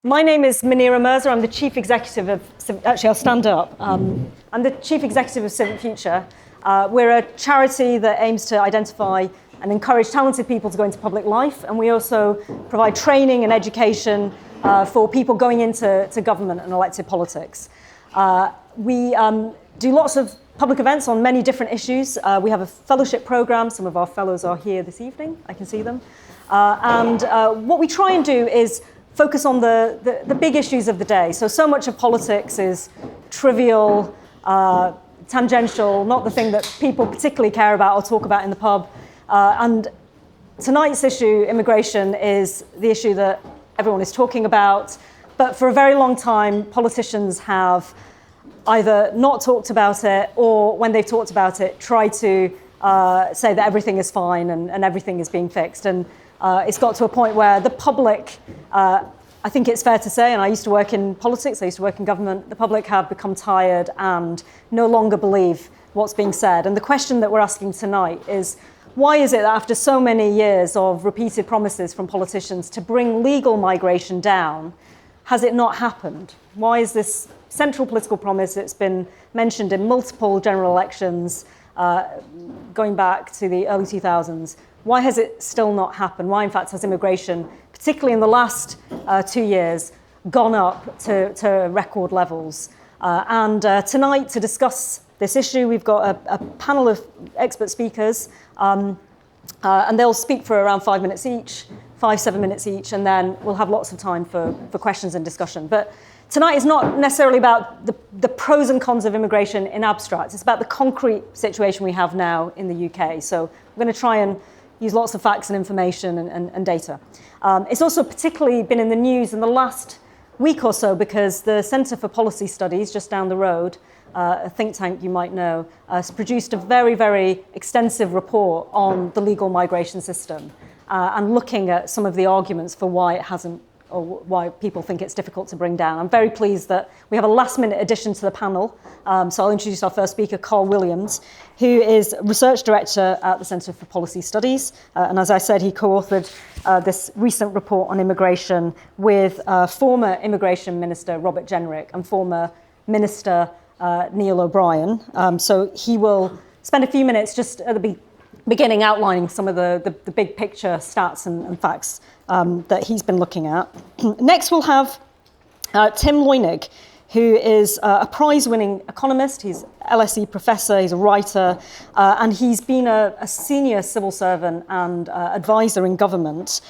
My name is Munira Mirza. I'm the Chief Executive of, actually I'll stand up. I'm the Chief Executive of Civic Future. We're a charity that aims to identify and encourage talented people to go into public life, and we also provide training and education for people going into government and elected politics. We do lots of public events on many different issues. We have a fellowship program. Some of our fellows are here this evening. I can see them. And what we try and do is focus on the big issues of the day. So much of politics is trivial, tangential, not the thing that people particularly care about or talk about in the pub. And tonight's issue, immigration, is the issue that everyone is talking about. But for a very long time, politicians have either not talked about it, or when they've talked about it, tried to say that everything is fine and everything is being fixed. And it's got to a point where the public, I think it's fair to say, and I used to work in politics, I used to work in government, the public have become tired and no longer believe what's being said. And the question that we're asking tonight is, why is it that after so many years of repeated promises from politicians to bring legal migration down, has it not happened? Why is this central political promise that's been mentioned in multiple general elections going back to the early 2000s, why has it still not happened? Why, in fact, has immigration, particularly in the last 2 years, gone up to record levels? And tonight, to discuss this issue, we've got a panel of expert speakers, and they'll speak for around 5 minutes each, 7 minutes each, and then we'll have lots of time for questions and discussion. But tonight is not necessarily about the pros and cons of immigration in abstract. It's about the concrete situation we have now in the UK. So we're going to try and use lots of facts and information and data. It's also particularly been in the news in the last week or so because the Centre for Policy Studies, just down the road, a think tank you might know, has produced a very, very extensive report on the legal migration system and looking at some of the arguments for why it hasn't, or why people think it's difficult to bring down. I'm very pleased that we have a last-minute addition to the panel. So I'll introduce our first speaker, Karl Williams, who is Research Director at the Centre for Policy Studies. And as I said, he co-authored this recent report on immigration with former Immigration Minister Robert Jenrick and former Minister Neil O'Brien. So he will spend a few minutes just at the beginning outlining some of the big picture stats and facts that he's been looking at. Next, we'll have Tim Leunig, who is a prize-winning economist. He's LSE professor, he's a writer, and he's been a senior civil servant and advisor in government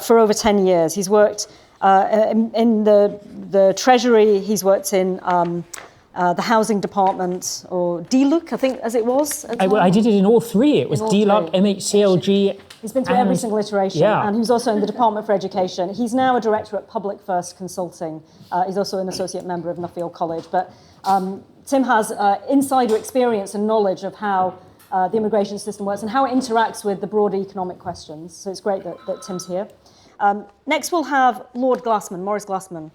for over 10 years. He's worked in the Treasury, he's worked in the housing department, or DLUC, I think, as it was. I did it in all three. It was DLUC, MHCLG. He's been through every single iteration, and he was also in the Department for Education. He's now a director at Public First Consulting. He's also an associate member of Nuffield College. But Tim has insider experience and knowledge of how the immigration system works and how it interacts with the broader economic questions. So it's great that Tim's here. Next, we'll have Lord Glasman, Maurice Glasman,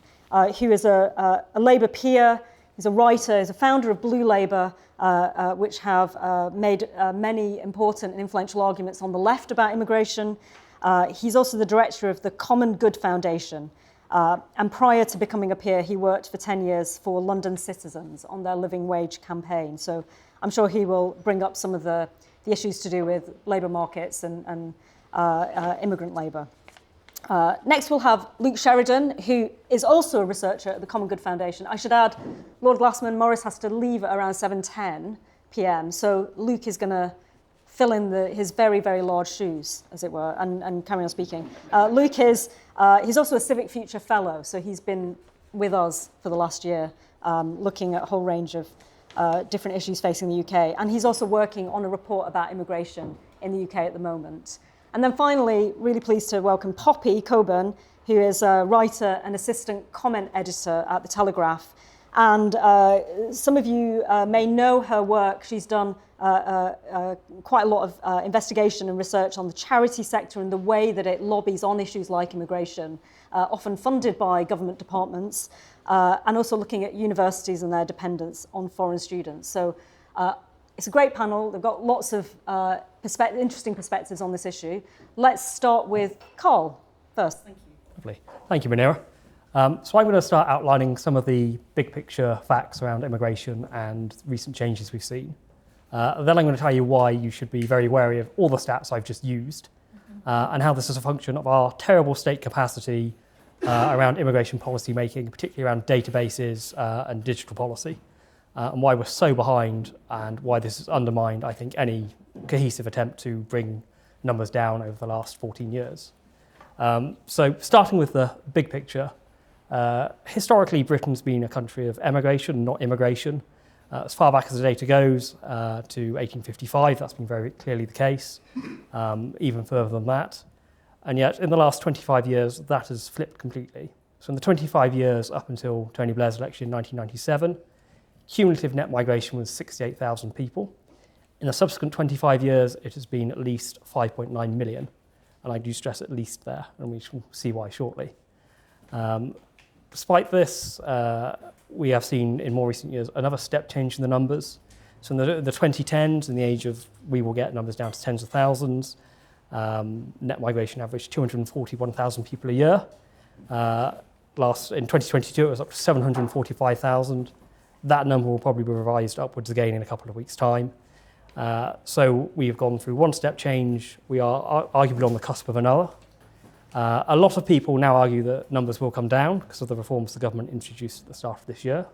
who is a Labour peer. He's a writer, he's a founder of Blue Labour, which have made many important and influential arguments on the left about immigration. He's also the director of the Common Good Foundation. And prior to becoming a peer, he worked for 10 years for London Citizens on their living wage campaign. So I'm sure he will bring up some of the issues to do with labour markets and immigrant labour. Next, we'll have Luke Sheridan, who is also a researcher at the Common Good Foundation. I should add, Lord Glasman, Maurice has to leave at around 7:10 p.m, so Luke is going to fill in his very, very large shoes, as it were, and carry on speaking. Luke he's also a Civic Future Fellow, so he's been with us for the last year, looking at a whole range of different issues facing the UK, and he's also working on a report about immigration in the UK at the moment. And then finally, really pleased to welcome Poppy Coburn, who is a writer and assistant comment editor at The Telegraph. And some of you may know her work. She's done quite a lot of investigation and research on the charity sector and the way that it lobbies on issues like immigration, often funded by government departments, and also looking at universities and their dependence on foreign students. So it's a great panel. They've got lots of interesting perspectives on this issue. Let's start with Karl first. Thank you. Lovely. Thank you, Munira. So I'm going to start outlining some of the big picture facts around immigration and recent changes we've seen. Then I'm going to tell you why you should be very wary of all the stats I've just used, and how this is a function of our terrible state capacity around immigration policy making, particularly around databases and digital policy, and why we're so behind and why this has undermined, I think, any cohesive attempt to bring numbers down over the last 14 years. So starting with the big picture, historically Britain's been a country of emigration, not immigration. As far back as the data goes, to 1855, that's been very clearly the case, even further than that. And yet, in the last 25 years, that has flipped completely. So in the 25 years up until Tony Blair's election in 1997, cumulative net migration was 68,000 people. In the subsequent 25 years, it has been at least 5.9 million. And I do stress at least there, and we shall see why shortly. Despite this, we have seen in more recent years another step change in the numbers. So in the 2010s, in the age of we will get numbers down to tens of thousands, net migration averaged 241,000 people a year. In 2022, it was up to 745,000. That number will probably be revised upwards again in a couple of weeks' time. So we have gone through one step change. We are arguably on the cusp of another. A lot of people now argue that numbers will come down because of the reforms the government introduced at the start of this year.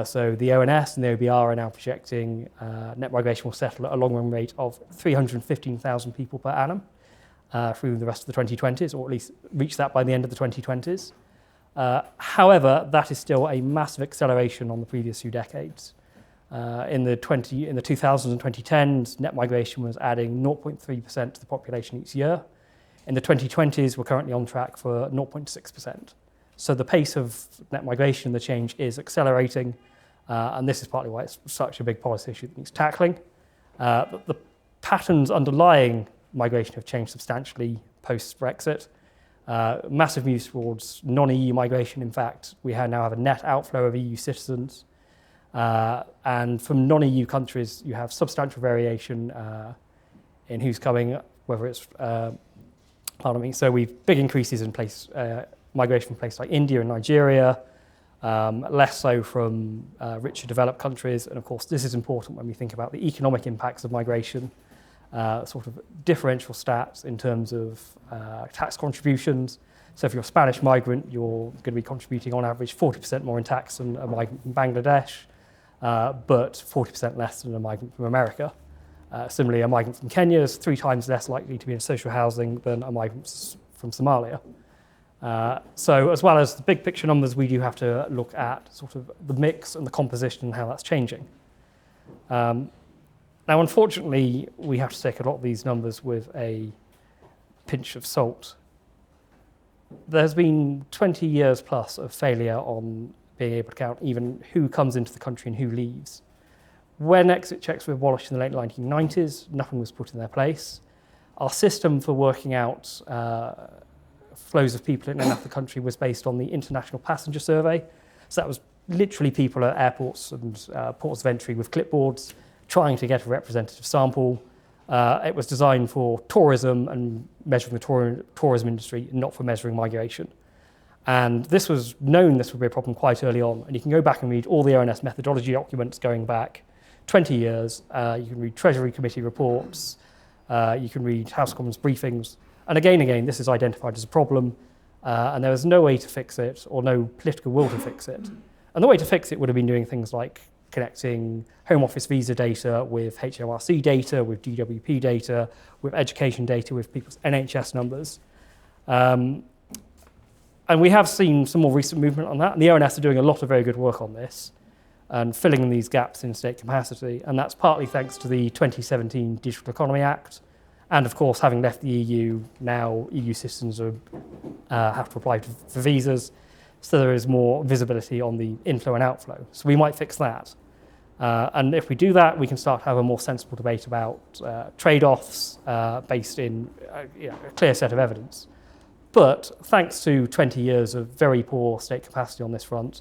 So the ONS and the OBR are now projecting net migration will settle at a long-run rate of 315,000 people per annum through the rest of the 2020s, or at least reach that by the end of the 2020s. However, that is still a massive acceleration on the previous few decades. In the 2000s and 2010s, net migration was adding 0.3% to the population each year. In the 2020s, we're currently on track for 0.6%. So the pace of net migration, the change is accelerating, and this is partly why it's such a big policy issue that needs tackling. The patterns underlying migration have changed substantially post-Brexit. Massive moves towards non-EU migration. In fact, we now have a net outflow of EU citizens. And from non-EU countries, you have substantial variation in who's coming, whether it's so we've big increases in migration from places like India and Nigeria, less so from richer developed countries. And of course, this is important when we think about the economic impacts of migration, sort of differential stats in terms of tax contributions. So if you're a Spanish migrant, you're going to be contributing on average 40% more in tax than a migrant from Bangladesh, but 40% less than a migrant from America. Similarly, a migrant from Kenya is 3 times less likely to be in social housing than a migrant from Somalia. So as well as the big picture numbers, we do have to look at sort of the mix and the composition and how that's changing. Now, unfortunately, we have to take a lot of these numbers with a pinch of salt. There's been 20 years plus of failure on being able to count even who comes into the country and who leaves. When exit checks were abolished in the late 1990s, nothing was put in their place. Our system for working out flows of people in and out of the country was based on the International Passenger Survey. So that was literally people at airports and ports of entry with clipboards trying to get a representative sample. It was designed for tourism and measuring the tourism industry, not for measuring migration. And this was known this would be a problem quite early on. And you can go back and read all the ONS methodology documents going back 20 years. You can read Treasury committee reports. You can read House of Commons briefings. And again, this is identified as a problem. And there was no way to fix it or no political will to fix it. And the way to fix it would have been doing things like connecting Home Office visa data with HMRC data, with DWP data, with education data, with people's NHS numbers. And we have seen some more recent movement on that. And the ONS are doing a lot of very good work on this and filling in these gaps in state capacity. And that's partly thanks to the 2017 Digital Economy Act. And of course, having left the EU, now EU citizens have to apply for visas. So there is more visibility on the inflow and outflow. So we might fix that. And if we do that, we can start to have a more sensible debate about trade-offs based in a clear set of evidence. But thanks to 20 years of very poor state capacity on this front,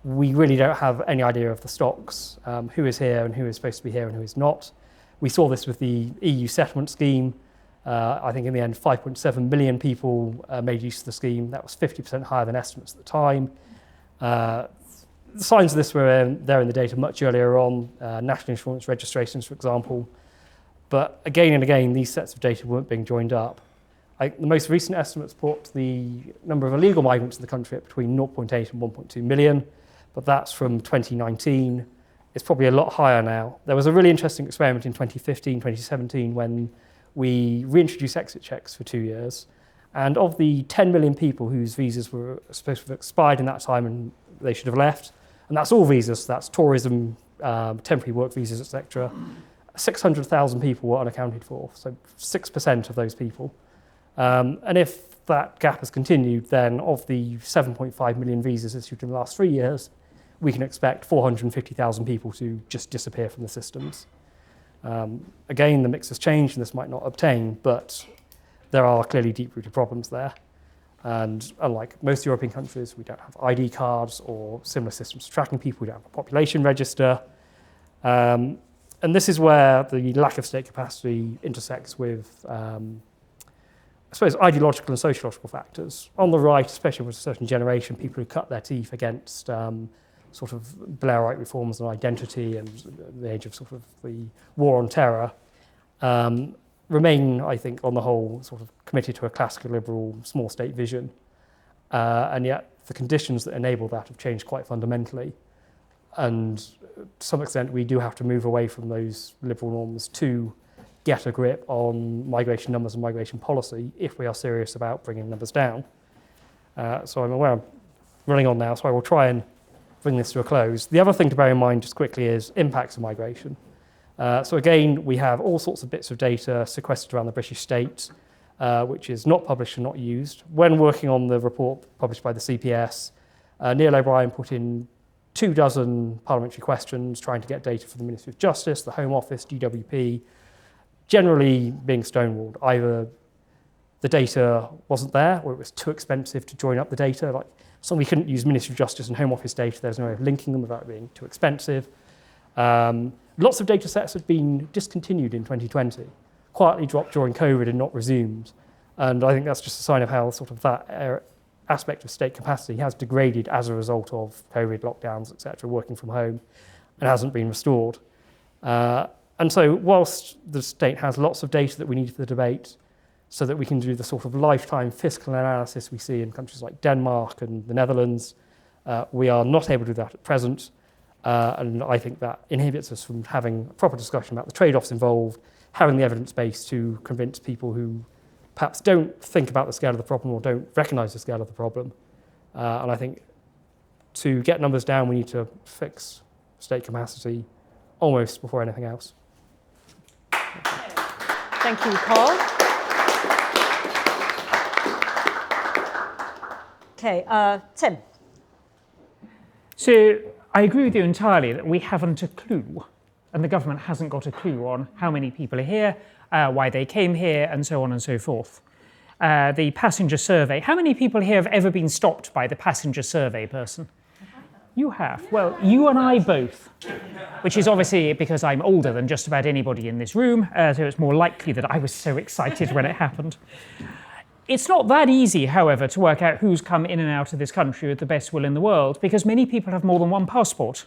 we really don't have any idea of the stocks, who is here and who is supposed to be here and who is not. We saw this with the EU settlement scheme. I think in the end, 5.7 million people made use of the scheme. That was 50% higher than estimates at the time. The signs of this were there in the data much earlier on, national insurance registrations, for example. But again and again, these sets of data weren't being joined up. The most recent estimates put the number of illegal migrants in the country at between 0.8 and 1.2 million, but that's from 2019. It's probably a lot higher now. There was a really interesting experiment in 2015, 2017, when we reintroduced exit checks for 2 years. And of the 10 million people whose visas were supposed to have expired in that time and they should have left, and that's all visas, that's tourism, temporary work visas, etc., 600,000 people were unaccounted for, so 6% of those people. And if that gap has continued, then of the 7.5 million visas issued in the last 3 years, we can expect 450,000 people to just disappear from the systems. Again, the mix has changed and this might not obtain, but there are clearly deep-rooted problems there. And unlike most European countries, we don't have ID cards or similar systems for tracking people. We don't have a population register. And this is where the lack of state capacity intersects with, I suppose, ideological and sociological factors. On the right, especially with a certain generation, people who cut their teeth against sort of Blairite reforms on identity and the age of sort of the war on terror, remain, I think, on the whole, sort of committed to a classical liberal small state vision. And yet the conditions that enable that have changed quite fundamentally. And to some extent, we do have to move away from those liberal norms to get a grip on migration numbers and migration policy if we are serious about bringing numbers down. So I'm aware I'm running on now, so I will try and bring this to a close. The other thing to bear in mind just quickly is impacts of migration. So again, we have all sorts of bits of data sequestered around the British state, which is not published and not used. When working on the report published by the CPS, Neil O'Brien put in 24 parliamentary questions trying to get data from the Ministry of Justice, the Home Office, DWP, generally being stonewalled. Either the data wasn't there or it was too expensive to join up the data. Like, we couldn't use Ministry of Justice and Home Office data. There's no way of linking them without it being too expensive. Lots of data sets have been discontinued in 2020, quietly dropped during COVID and not resumed. And I think that's just a sign of how sort of that aspect of state capacity has degraded as a result of COVID lockdowns, etc., working from home, and hasn't been restored. And so whilst the state has lots of data that we need for the debate so that we can do the sort of lifetime fiscal analysis we see in countries like Denmark and the Netherlands, we are not able to do that at present. And I think that inhibits us from having a proper discussion about the trade-offs involved, having the evidence base to convince people who perhaps don't think about the scale of the problem or don't recognise the scale of the problem. And I think to get numbers down, we need to fix state capacity almost before anything else. Thank you, Karl. Okay, Tim. So I agree with you entirely that we haven't a clue, and the government hasn't got a clue on how many people are here, why they came here, and so on and so forth. The passenger survey. How many people here have ever been stopped by the passenger survey person? You have. Well, you and I both, which is obviously because I'm older than just about anybody in this room, so it's more likely that I was so excited when it happened. It's not that easy, however, to work out who's come in and out of this country with the best will in the world, because many people have more than one passport.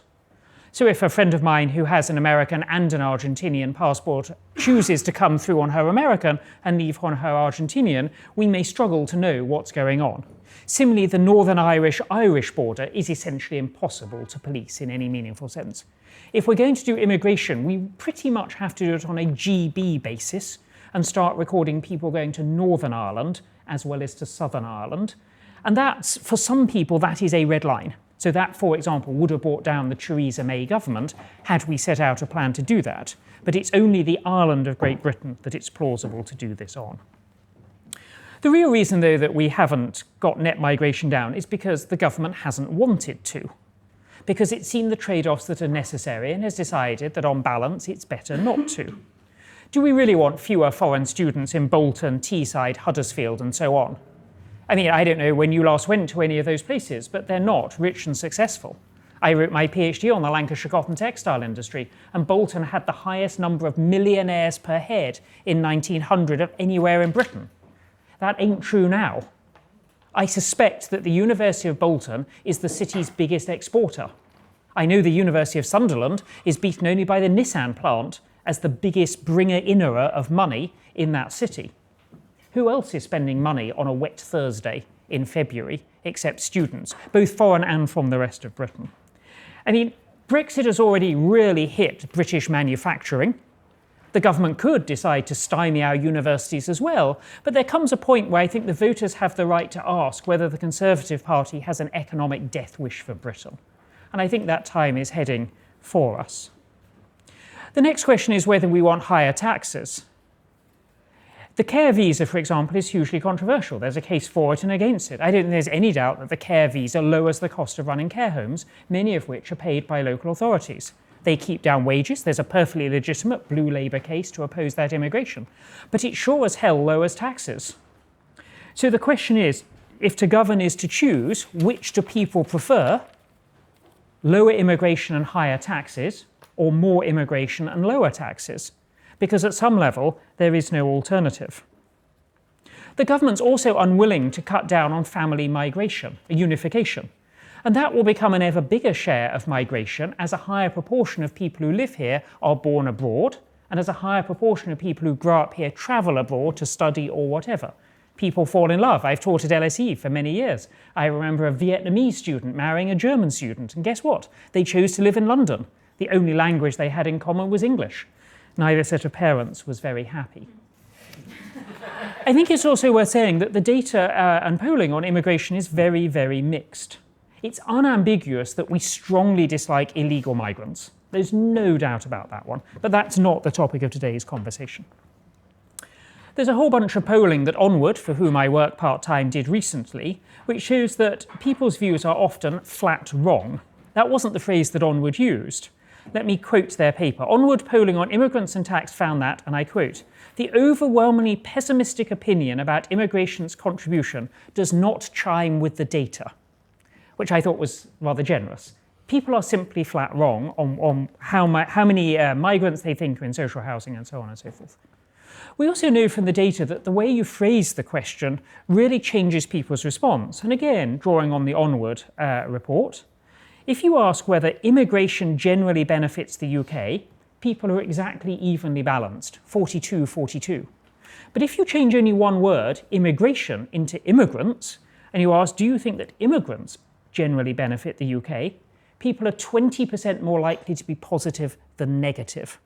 So if a friend of mine who has an American and an Argentinian passport chooses to come through on her American and leave on her Argentinian, we may struggle to know what's going on. Similarly, the Northern Irish border is essentially impossible to police in any meaningful sense. If we're going to do immigration, we pretty much have to do it on a GB basis and start recording people going to Northern Ireland as well as to Southern Ireland. And that's, for some people, that is a red line. So that, for example, would have brought down the Theresa May government had we set out a plan to do that. But it's only the Ireland of Great Britain that it's plausible to do this on. The real reason, though, that we haven't got net migration down is because the government hasn't wanted to. Because it's seen the trade-offs that are necessary and has decided that, on balance, it's better not to. Do we really want fewer foreign students in Bolton, Teesside, Huddersfield, and so on? I mean, I don't know when you last went to any of those places, but they're not rich and successful. I wrote my PhD on the Lancashire cotton textile industry, and Bolton had the highest number of millionaires per head in 1900 of anywhere in Britain. That ain't true now. I suspect that the University of Bolton is the city's biggest exporter. I know the University of Sunderland is beaten only by the Nissan plant as the biggest bringer-innerer of money in that city. Who else is spending money on a wet Thursday in February except students, both foreign and from the rest of Britain? I mean, Brexit has already really hit British manufacturing. The government could decide to stymie our universities as well, but there comes a point where I think the voters have the right to ask whether the Conservative Party has an economic death wish for Britain. And I think that time is heading for us. The next question is whether we want higher taxes. The care visa, for example, is hugely controversial. There's a case for it and against it. I don't think there's any doubt that the care visa lowers the cost of running care homes, many of which are paid by local authorities. They keep down wages. There's a perfectly legitimate blue Labour case to oppose that immigration. But it sure as hell lowers taxes. So the question is, if to govern is to choose, which do people prefer? Lower immigration and higher taxes, or more immigration and lower taxes? Because at some level, there is no alternative. The government's also unwilling to cut down on family migration, unification. And that will become an ever bigger share of migration as a higher proportion of people who live here are born abroad, and as a higher proportion of people who grow up here travel abroad to study or whatever. People fall in love. I've taught at LSE for many years. I remember a Vietnamese student marrying a German student, and guess what? They chose to live in London. The only language they had in common was English. Neither set of parents was very happy. I think it's also worth saying that the data and polling on immigration is very, very mixed. It's unambiguous that we strongly dislike illegal migrants. There's no doubt about that one, but that's not the topic of today's conversation. There's a whole bunch of polling that Onward, for whom I work part-time, did recently, which shows that people's views are often flat wrong. That wasn't the phrase that Onward used. Let me quote their paper. Onward polling on immigrants and tax found that, and I quote, "The overwhelmingly pessimistic opinion about immigration's contribution does not chime with the data," which I thought was rather generous. People are simply flat wrong on how many migrants they think are in social housing and so on and so forth. We also know from the data that the way you phrase the question really changes people's response. And again, drawing on the Onward report, if you ask whether immigration generally benefits the UK, people are exactly evenly balanced, 42-42. But if you change only one word, immigration, into immigrants, and you ask, do you think that immigrants generally benefit the UK, people are 20% more likely to be positive than negative.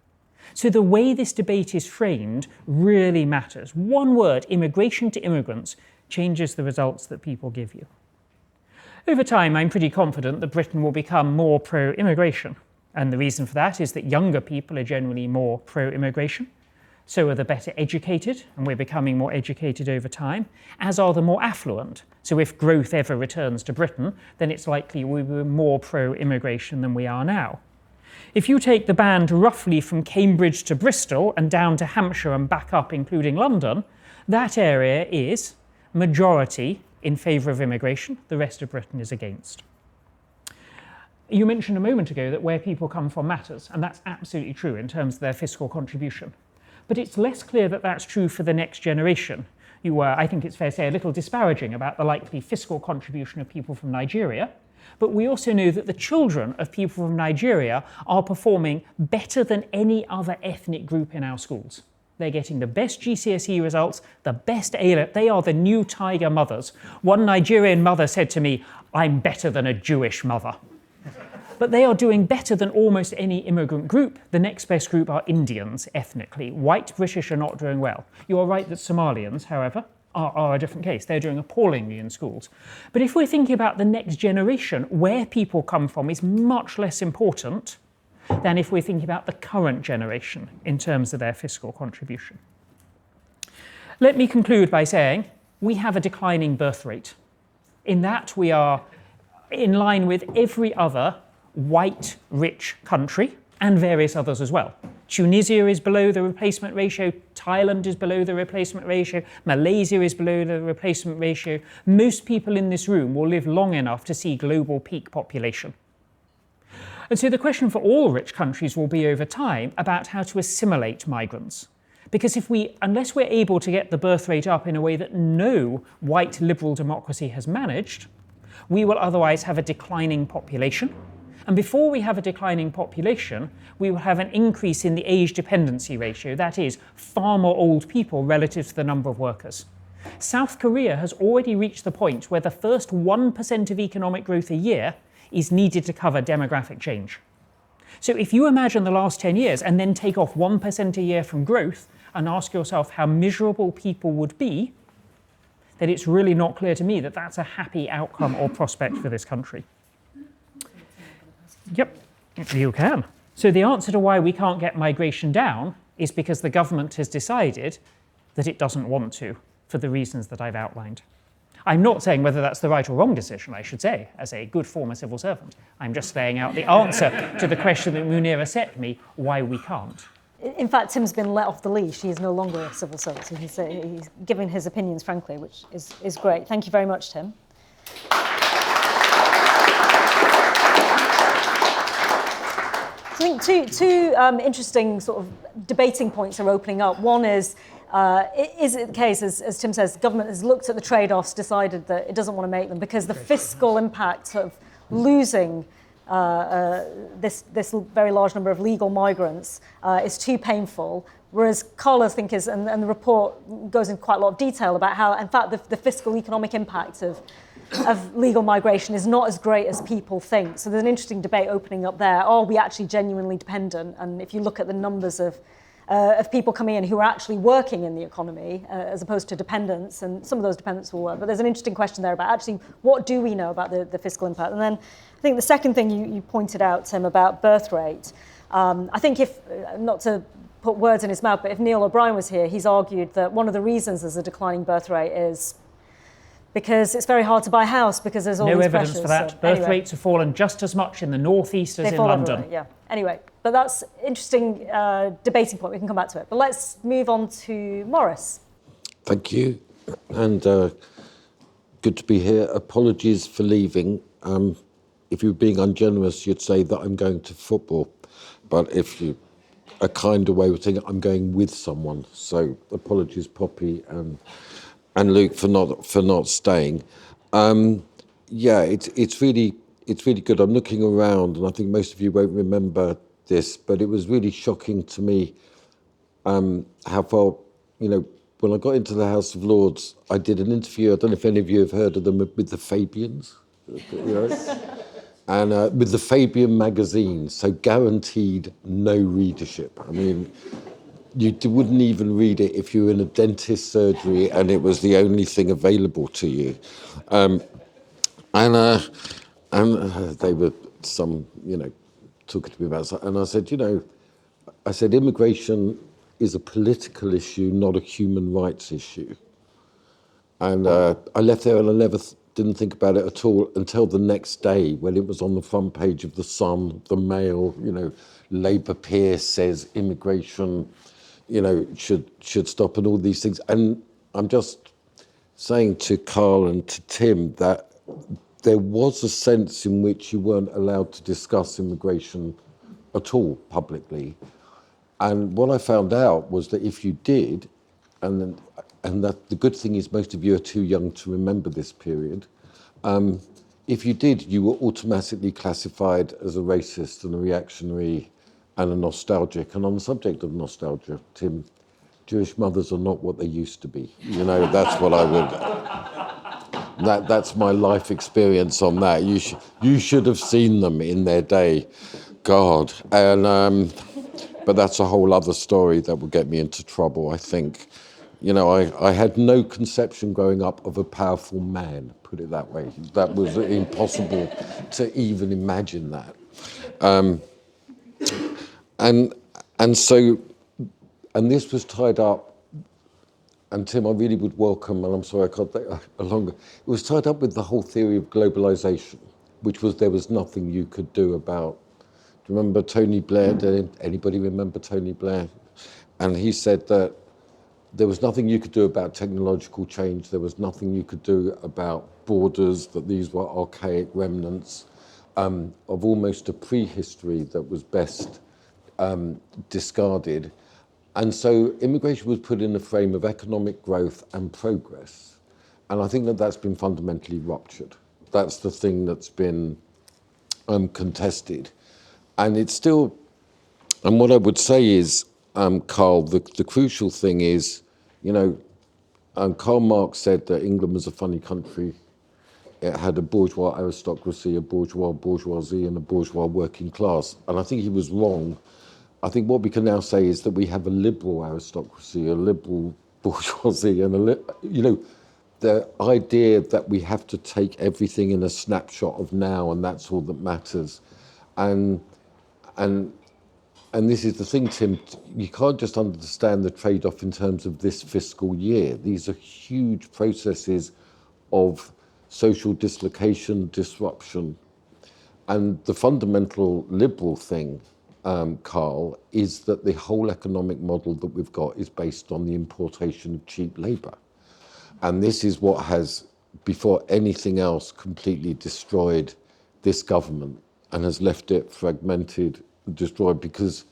So the way this debate is framed really matters. One word, immigration to immigrants, changes the results that people give you. Over time, I'm pretty confident that Britain will become more pro-immigration. And the reason for that is that younger people are generally more pro-immigration. So are the better educated, and we're becoming more educated over time, as are the more affluent. So if growth ever returns to Britain, then it's likely we'll be more pro-immigration than we are now. If you take the band roughly from Cambridge to Bristol and down to Hampshire and back up, including London, that area is majority in favour of immigration. The rest of Britain is against. You mentioned a moment ago that where people come from matters, and that's absolutely true in terms of their fiscal contribution. But it's less clear that that's true for the next generation. You were, I think it's fair to say, a little disparaging about the likely fiscal contribution of people from Nigeria. But we also know that the children of people from Nigeria are performing better than any other ethnic group in our schools. They're getting the best GCSE results, the best A-level. They are the new tiger mothers. One Nigerian mother said to me, "I'm better than a Jewish mother." But they are doing better than almost any immigrant group. The next best group are Indians, ethnically. White British are not doing well. You are right that Somalians, however, are a different case. They're doing appallingly in schools. But if we're thinking about the next generation, where people come from is much less important than if we're thinking about the current generation in terms of their fiscal contribution. Let me conclude by saying we have a declining birth rate. In that we are in line with every other white, rich country, and various others as well. Tunisia is below the replacement ratio, Thailand is below the replacement ratio, Malaysia is below the replacement ratio. Most people in this room will live long enough to see global peak population. And so the question for all rich countries will be over time about how to assimilate migrants. Because unless we're able to get the birth rate up in a way that no white liberal democracy has managed, we will otherwise have a declining population. And before we have a declining population, we will have an increase in the age dependency ratio, that is, far more old people relative to the number of workers. South Korea has already reached the point where the first 1% of economic growth a year is needed to cover demographic change. So if you imagine the last 10 years and then take off 1% a year from growth and ask yourself how miserable people would be, then it's really not clear to me that that's a happy outcome or prospect for this country. Yep, you can. So the answer to why we can't get migration down is because the government has decided that it doesn't want to, for the reasons that I've outlined. I'm not saying whether that's the right or wrong decision, I should say, as a good former civil servant. I'm just laying out the answer to the question that Munira set me, why we can't. In fact, Tim's been let off the leash. He is no longer a civil servant. So he's giving his opinions, frankly, which is great. Thank you very much, Tim. I think two interesting sort of debating points are opening up. One is it the case, as Tim says, the government has looked at the trade-offs, decided that it doesn't want to make them because the fiscal impact of losing this very large number of legal migrants is too painful. Whereas Karl, I think, and the report goes into quite a lot of detail about how, in fact, the fiscal economic impact of legal migration is not as great as people think. So there's an interesting debate opening up there. Are we actually genuinely dependent? And if you look at the numbers of people coming in who are actually working in the economy as opposed to dependents, and some of those dependents will work, but there's an interesting question there about actually what do we know about the fiscal impact? And then I think the second thing you pointed out, Tim, about birth rate, I think if, not to put words in his mouth, but if Neil O'Brien was here, he's argued that one of the reasons there's a declining birth rate is because it's very hard to buy a house because there's all these pressures. No evidence for that. So, birth anyway, rates have fallen just as much in the northeast as in London. Everywhere, yeah. Anyway, but that's interesting debating point. We can come back to it. But let's move on to Morris. Thank you, and good to be here. Apologies for leaving. If you were being ungenerous, you'd say that I'm going to football. But if you a kinder way of saying it, I'm going with someone. So apologies, Poppy and Luke, for not staying. It's really good. I'm looking around, and I think most of you won't remember this, but it was really shocking to me how far, when I got into the House of Lords, I did an interview. I don't know if any of you have heard of them, with the Fabians, and with the Fabian magazine. So guaranteed no readership. I mean, you wouldn't even read it if you were in a dentist surgery and it was the only thing available to you. And they were talking to me about it. And I said, immigration is a political issue, not a human rights issue. And I left there and I never didn't think about it at all until the next day when it was on the front page of The Sun, the Mail, Labour peer says immigration should stop, and all these things. And I'm just saying to Karl and to Tim that there was a sense in which you weren't allowed to discuss immigration at all publicly. And what I found out was that if you did, and that the good thing is most of you are too young to remember this period, if you did, you were automatically classified as a racist and a reactionary and a nostalgic. And on the subject of nostalgia, Tim, Jewish mothers are not what they used to be. That's what I would... That's my life experience on that. You should have seen them in their day. God. And but that's a whole other story that will get me into trouble, I think. I had no conception growing up of a powerful man, put it that way. That was impossible to even imagine that. And this was tied up, and Tim, I really would welcome, and I'm sorry I can't take a longer, it was tied up with the whole theory of globalization, which was there was nothing you could do about. Do you remember Tony Blair? Did anybody remember Tony Blair? And he said that there was nothing you could do about technological change. There was nothing you could do about borders, that these were archaic remnants. of almost a prehistory that was best discarded. And so immigration was put in the frame of economic growth and progress. And I think that that's been fundamentally ruptured. That's the thing that's been contested. And it's still, and what I would say is, Karl, the crucial thing is, you know, Karl Marx said that England was a funny country. It had a bourgeois aristocracy, a bourgeois bourgeoisie, and a bourgeois working class. And I think he was wrong. I think what we can now say is that we have a liberal aristocracy, a liberal bourgeoisie, and the idea that we have to take everything in a snapshot of now, and that's all that matters. And this is the thing, Tim, you can't just understand the trade-off in terms of this fiscal year. These are huge processes of social dislocation, disruption. And the fundamental liberal thing, Karl, is that the whole economic model that we've got is based on the importation of cheap labour. And this is what has, before anything else, completely destroyed this government and has left it fragmented, destroyed, because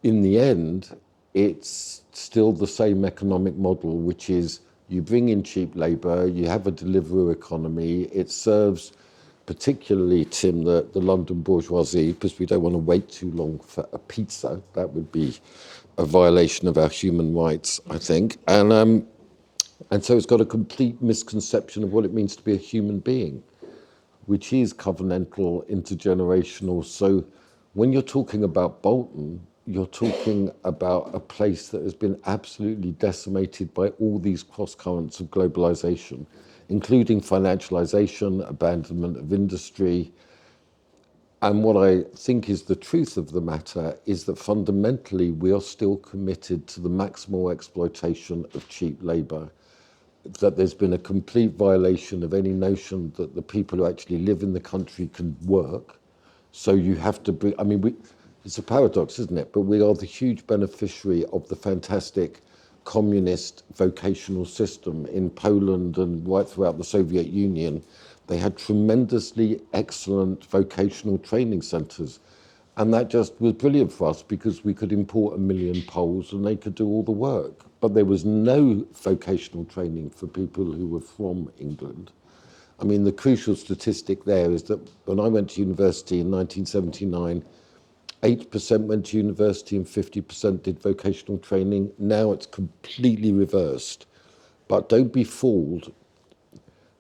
in the end, it's still the same economic model, which is you bring in cheap labour, you have a Deliveroo economy, it serves particularly, Tim, the London bourgeoisie, because we don't want to wait too long for a pizza. That would be a violation of our human rights, I think. And so it's got a complete misconception of what it means to be a human being, which is covenantal, intergenerational. So when you're talking about Bolton, you're talking about a place that has been absolutely decimated by all these cross currents of globalization, including financialization, abandonment of industry. And what I think is the truth of the matter is that fundamentally we are still committed to the maximal exploitation of cheap labor, that there's been a complete violation of any notion that the people who actually live in the country can work. So you have to bring, it's a paradox, isn't it? But we are the huge beneficiary of the fantastic communist vocational system in Poland and right throughout the Soviet Union. They had tremendously excellent vocational training centres. And that just was brilliant for us because we could import 1 million Poles and they could do all the work. But there was no vocational training for people who were from England. I mean, the crucial statistic there is that when I went to university in 1979, 8% went to university and 50% did vocational training. Now it's completely reversed. But don't be fooled.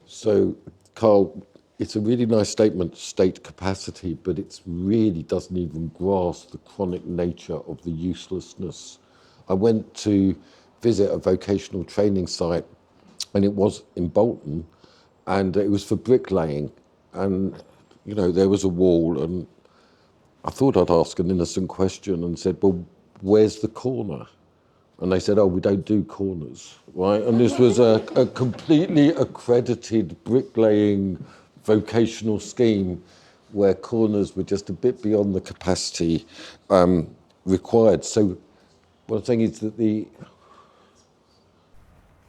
So, Karl, it's a really nice statement, state capacity, but it really doesn't even grasp the chronic nature of the uselessness. I went to visit a vocational training site, and it was in Bolton, and it was for bricklaying. And, there was a wall, and I thought I'd ask an innocent question and said, well, where's the corner? And they said, oh, we don't do corners, right? And this was a completely accredited bricklaying vocational scheme where corners were just a bit beyond the capacity required. So what I'm saying is that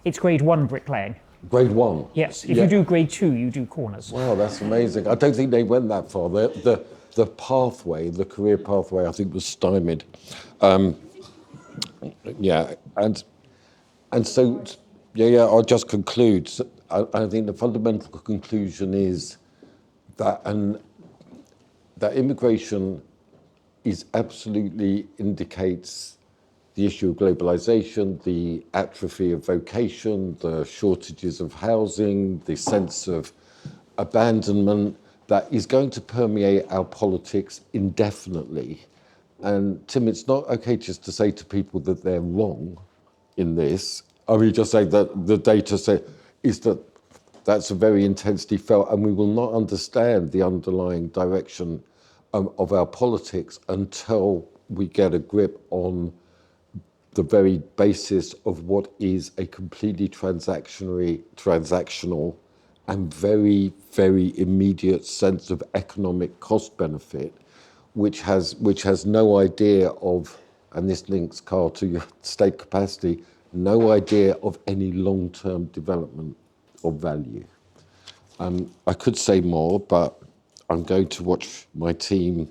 It's grade 1 bricklaying. Grade 1? Yes, if you do grade 2, you do corners. Wow, that's amazing. I don't think they went that far. The pathway, the career pathway, I think was stymied. And so, I'll just conclude. I think the fundamental conclusion is that immigration is absolutely indicates the issue of globalization, the atrophy of vocation, the shortages of housing, the sense of abandonment that is going to permeate our politics indefinitely. And Tim, it's not okay just to say to people that they're wrong in this. I mean, just say that the data is that that's a very intensely felt, and we will not understand the underlying direction of our politics until we get a grip on the very basis of what is a completely transactional and very, very immediate sense of economic cost benefit, which has no idea of, and this links, Karl, to your state capacity, no idea of any long-term development of value. I could say more, but I'm going to watch my team,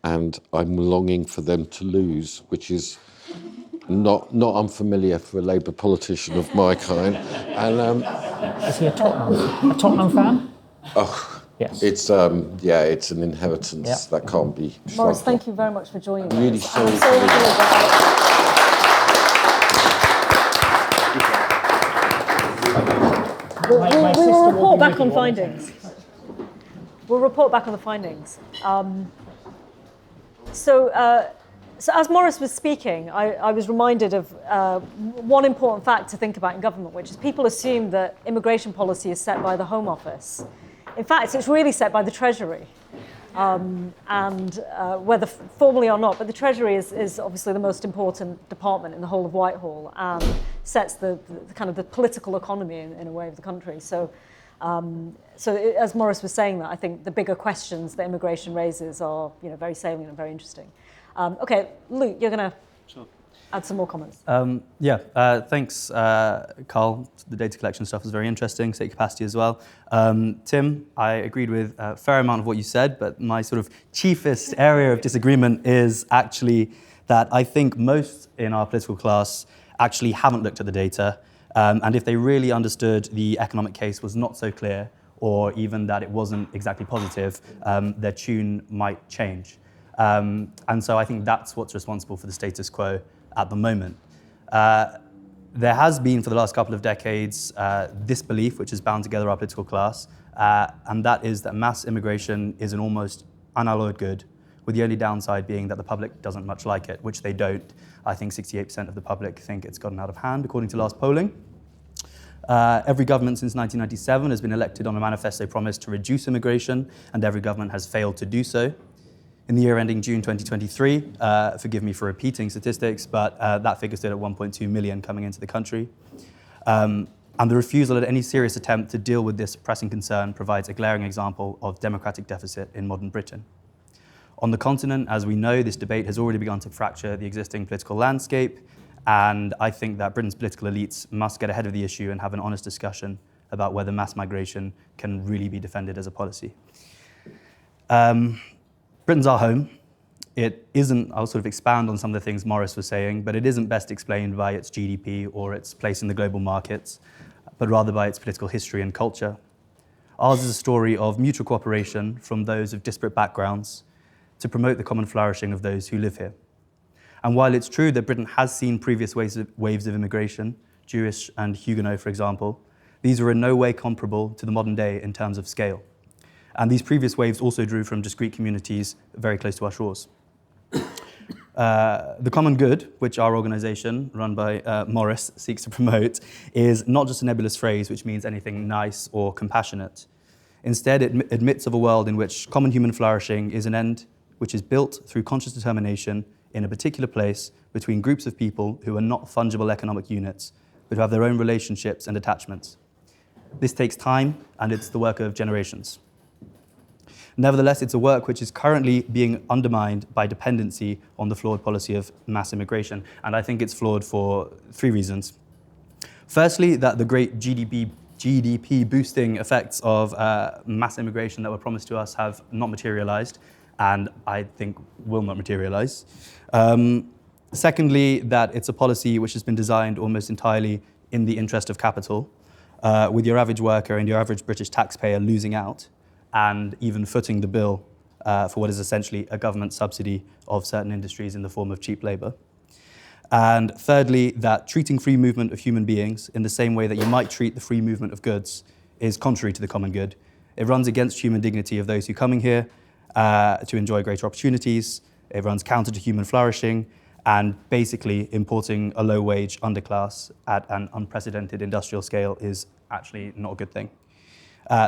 and I'm longing for them to lose, which is not unfamiliar for a Labour politician of my kind. And Is he a Tottenham fan? oh, Yes. it's it's an inheritance that can't be shrugged Maurice, off. thank you very much for joining us. Really sorry I'm for so the- happy about it. We'll report back on findings. We'll report back on the findings. So as Maurice was speaking, I was reminded of one important fact to think about in government, which is people assume that immigration policy is set by the Home Office. In fact, it's really set by the Treasury. Whether formally or not, but the Treasury is obviously the most important department in the whole of Whitehall and sets the kind of the political economy in a way of the country. So as Maurice was saying that, I think the bigger questions that immigration raises are very salient and very interesting. Okay, Luke, you're going to add some more comments. Thanks, Karl. The data collection stuff was very interesting, state capacity as well. Tim, I agreed with a fair amount of what you said, but my sort of chiefest area of disagreement is actually that I think most in our political class actually haven't looked at the data, and if they really understood the economic case was not so clear, or even that it wasn't exactly positive, their tune might change. And so I think that's what's responsible for the status quo at the moment. There has been, for the last couple of decades, this belief which has bound together our political class, and that is that mass immigration is an almost unalloyed good, with the only downside being that the public doesn't much like it, which they don't. I think 68% of the public think it's gotten out of hand, according to last polling. Every government since 1997 has been elected on a manifesto promise to reduce immigration, and every government has failed to do so. In the year ending June 2023, forgive me for repeating statistics, but that figure stood at 1.2 million coming into the country. And the refusal at any serious attempt to deal with this pressing concern provides a glaring example of democratic deficit in modern Britain. On the continent, as we know, this debate has already begun to fracture the existing political landscape, and I think that Britain's political elites must get ahead of the issue and have an honest discussion about whether mass migration can really be defended as a policy. Britain's our home. It isn't, I'll sort of expand on some of the things Maurice was saying, but it isn't best explained by its GDP or its place in the global markets, but rather by its political history and culture. Ours is a story of mutual cooperation from those of disparate backgrounds to promote the common flourishing of those who live here. And while it's true that Britain has seen previous waves of immigration, Jewish and Huguenot, for example, these are in no way comparable to the modern day in terms of scale. And these previous waves also drew from discrete communities very close to our shores. The common good, which our organisation, run by Maurice, seeks to promote, is not just a nebulous phrase which means anything nice or compassionate. Instead, it admits of a world in which common human flourishing is an end which is built through conscious determination in a particular place between groups of people who are not fungible economic units, but who have their own relationships and attachments. This takes time, and it's the work of generations. Nevertheless, it's a work which is currently being undermined by dependency on the flawed policy of mass immigration, and I think it's flawed for three reasons. Firstly, that the great GDP boosting effects of mass immigration that were promised to us have not materialized, and I think will not materialize. Secondly, that it's a policy which has been designed almost entirely in the interest of capital, with your average worker and your average British taxpayer losing out, and even footing the bill for what is essentially a government subsidy of certain industries in the form of cheap labour. And thirdly, that treating free movement of human beings in the same way that you might treat the free movement of goods is contrary to the common good. It runs against human dignity of those who are coming here to enjoy greater opportunities. It runs counter to human flourishing, and basically importing a low-wage underclass at an unprecedented industrial scale is actually not a good thing.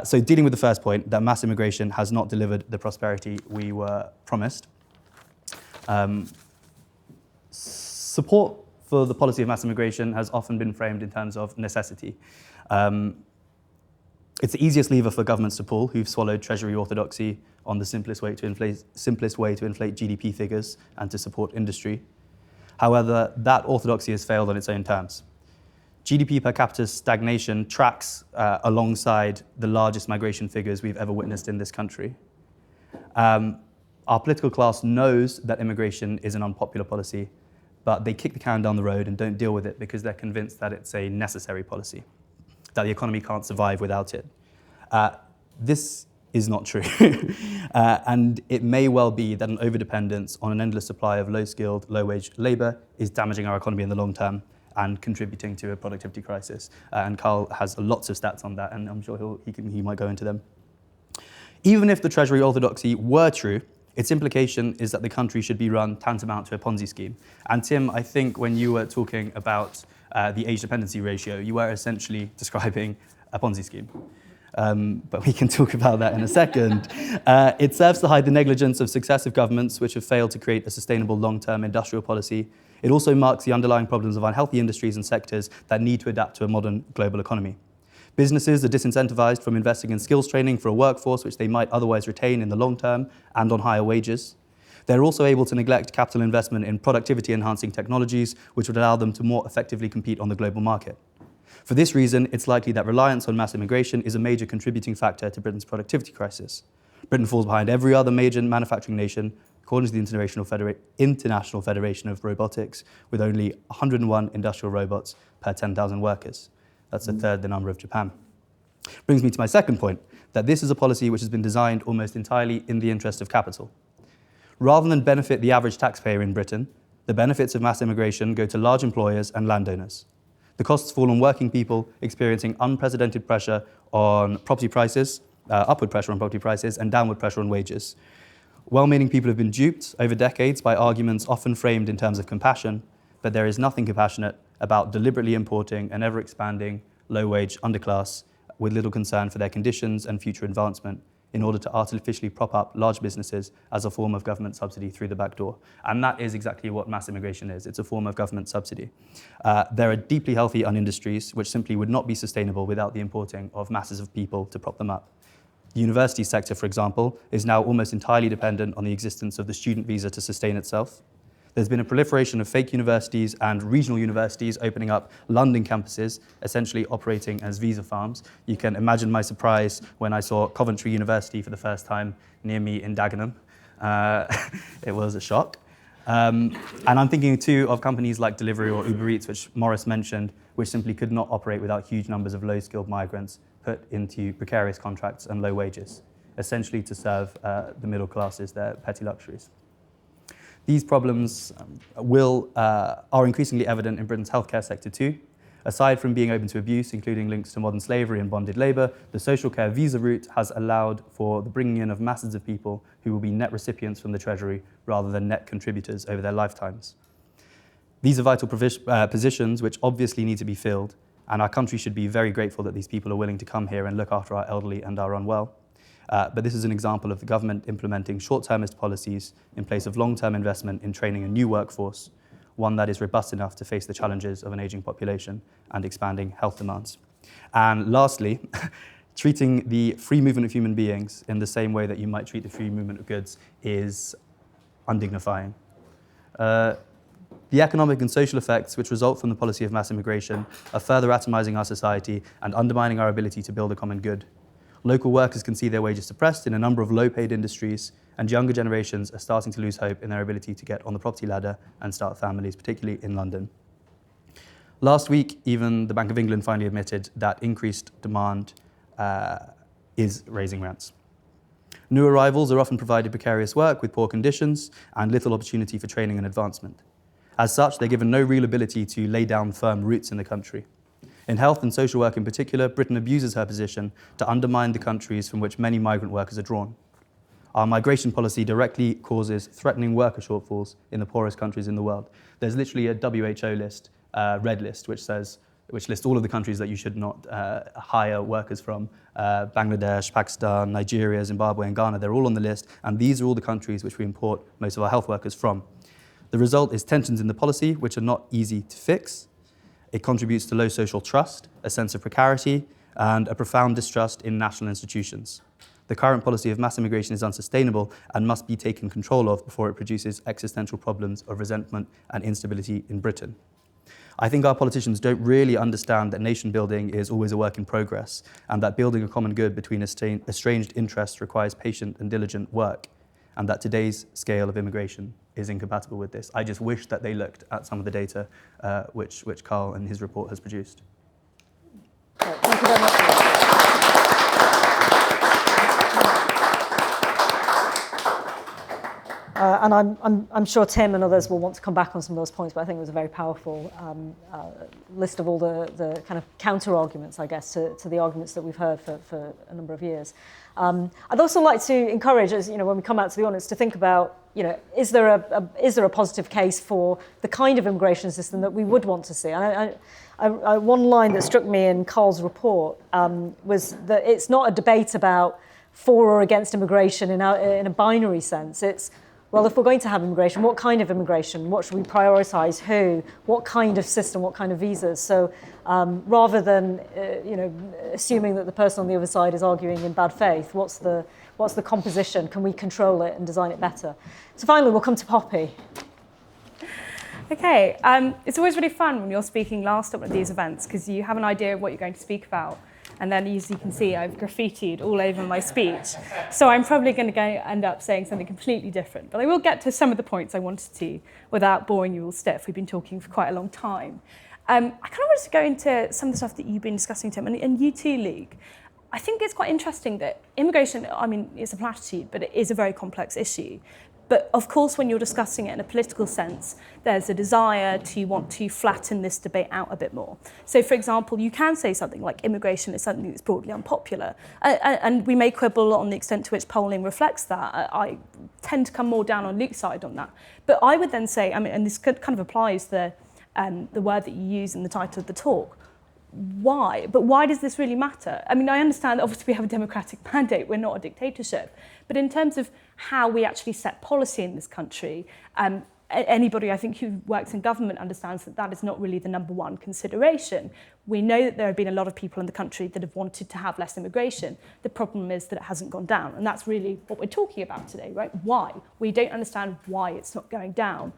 So dealing with the first point, that mass immigration has not delivered the prosperity we were promised. Support for the policy of mass immigration has often been framed in terms of necessity. It's the easiest lever for governments to pull who've swallowed Treasury orthodoxy on the simplest way to inflate GDP figures and to support industry. However, that orthodoxy has failed on its own terms. GDP per capita stagnation tracks alongside the largest migration figures we've ever witnessed in this country. Our political class knows that immigration is an unpopular policy, but they kick the can down the road and don't deal with it because they're convinced that it's a necessary policy, that the economy can't survive without it. This is not true. And it may well be that an overdependence on an endless supply of low-skilled, low-wage labour is damaging our economy in the long term and contributing to a productivity crisis. And Karl has lots of stats on that, and I'm sure he might go into them. Even if the Treasury orthodoxy were true, its implication is that the country should be run tantamount to a Ponzi scheme. And Tim, I think when you were talking about the age dependency ratio, you were essentially describing a Ponzi scheme. But we can talk about that in a second. It serves to hide the negligence of successive governments which have failed to create a sustainable long-term industrial policy. It also marks the underlying problems of unhealthy industries and sectors that need to adapt to a modern global economy. Businesses are disincentivized from investing in skills training for a workforce which they might otherwise retain in the long term and on higher wages. They're also able to neglect capital investment in productivity-enhancing technologies which would allow them to more effectively compete on the global market. For this reason, it's likely that reliance on mass immigration is a major contributing factor to Britain's productivity crisis. Britain falls behind every other major manufacturing nation, according to the International Federation of Robotics, with only 101 industrial robots per 10,000 workers. That's a third the number of Japan. Brings me to my second point, that this is a policy which has been designed almost entirely in the interest of capital. Rather than benefit the average taxpayer in Britain, the benefits of mass immigration go to large employers and landowners. The costs fall on working people experiencing unprecedented pressure on property prices, upward pressure on property prices, and downward pressure on wages. Well-meaning people have been duped over decades by arguments often framed in terms of compassion, but there is nothing compassionate about deliberately importing an ever-expanding, low-wage underclass with little concern for their conditions and future advancement in order to artificially prop up large businesses as a form of government subsidy through the back door. And that is exactly what mass immigration is. It's a form of government subsidy. There are deeply healthy industries which simply would not be sustainable without the importing of masses of people to prop them up. The university sector, for example, is now almost entirely dependent on the existence of the student visa to sustain itself. There's been a proliferation of fake universities and regional universities opening up London campuses, essentially operating as visa farms. You can imagine my surprise when I saw Coventry University for the first time near me in Dagenham. It was a shock. And I'm thinking too of companies like Delivery or Uber Eats, which Morris mentioned, which simply could not operate without huge numbers of low-skilled migrants put into precarious contracts and low wages, essentially to serve the middle classes their petty luxuries. These problems are increasingly evident in Britain's healthcare sector too. Aside from being open to abuse, including links to modern slavery and bonded labour, the social care visa route has allowed for the bringing in of masses of people who will be net recipients from the Treasury rather than net contributors over their lifetimes. These are vital positions which obviously need to be filled, and our country should be very grateful that these people are willing to come here and look after our elderly and our unwell. But this is an example of the government implementing short-termist policies in place of long-term investment in training a new workforce, one that is robust enough to face the challenges of an ageing population and expanding health demands. And lastly, treating the free movement of human beings in the same way that you might treat the free movement of goods is undignifying. The economic and social effects which result from the policy of mass immigration are further atomizing our society and undermining our ability to build a common good. Local workers can see their wages suppressed in a number of low-paid industries, and younger generations are starting to lose hope in their ability to get on the property ladder and start families, particularly in London. Last week, even the Bank of England finally admitted that increased demand is raising rents. New arrivals are often provided precarious work with poor conditions and little opportunity for training and advancement. As such, they're given no real ability to lay down firm roots in the country. In health and social work in particular, Britain abuses her position to undermine the countries from which many migrant workers are drawn. Our migration policy directly causes threatening worker shortfalls in the poorest countries in the world. There's literally a WHO list, red list, which lists all of the countries that you should not hire workers from. Bangladesh, Pakistan, Nigeria, Zimbabwe, and Ghana, they're all on the list, and these are all the countries which we import most of our health workers from. The result is tensions in the policy, which are not easy to fix. It contributes to low social trust, a sense of precarity, and a profound distrust in national institutions. The current policy of mass immigration is unsustainable and must be taken control of before it produces existential problems of resentment and instability in Britain. I think our politicians don't really understand that nation building is always a work in progress, and that building a common good between estranged interests requires patient and diligent work. and that today's scale of immigration is incompatible with this. I just wish that they looked at some of the data which Karl and his report has produced. Right, thank you very much. And I'm sure Tim and others will want to come back on some of those points, but I think it was a very powerful list of all the kind of counter-arguments, I guess, to the arguments that we've heard for a number of years. I'd also like to encourage, as you know, when we come out to the audience, to think about, you know, is there a positive case for the kind of immigration system that we would want to see? And one line that struck me in Karl's report was that it's not a debate about for or against immigration in a binary sense. It's, well, if we're going to have immigration, what kind of immigration? What should we prioritise? Who? What kind of system? What kind of visas? So rather than assuming that the person on the other side is arguing in bad faith, what's the composition? Can we control it and design it better? So finally, we'll come to Poppy. Okay, it's always really fun when you're speaking last at one of these events because you have an idea of what you're going to speak about. And then, as you can see, I've graffitied all over my speech. So I'm probably going to end up saying something completely different. But I will get to some of the points I wanted to without boring you all stiff. We've been talking for quite a long time. I kind of wanted to go into some of the stuff that you've been discussing, Tim, and you too, Luke. I think it's quite interesting that immigration, I mean, it's a platitude, but it is a very complex issue. But of course, when you're discussing it in a political sense, there's a desire to want to flatten this debate out a bit more. So, for example, you can say something like immigration is something that's broadly unpopular. And we may quibble on the extent to which polling reflects that. I tend to come more down on Luke's side on that. But I would then say, I mean, and this kind of applies to the word that you use in the title of the talk, why? But why does this really matter? I mean, I understand that obviously we have a democratic mandate, we're not a dictatorship, but in terms of how we actually set policy in this country, anybody I think who works in government understands that that is not really the number one consideration. We know that there have been a lot of people in the country that have wanted to have less immigration. The problem is that it hasn't gone down, and that's really what we're talking about today, right? Why? We don't understand why it's not going down.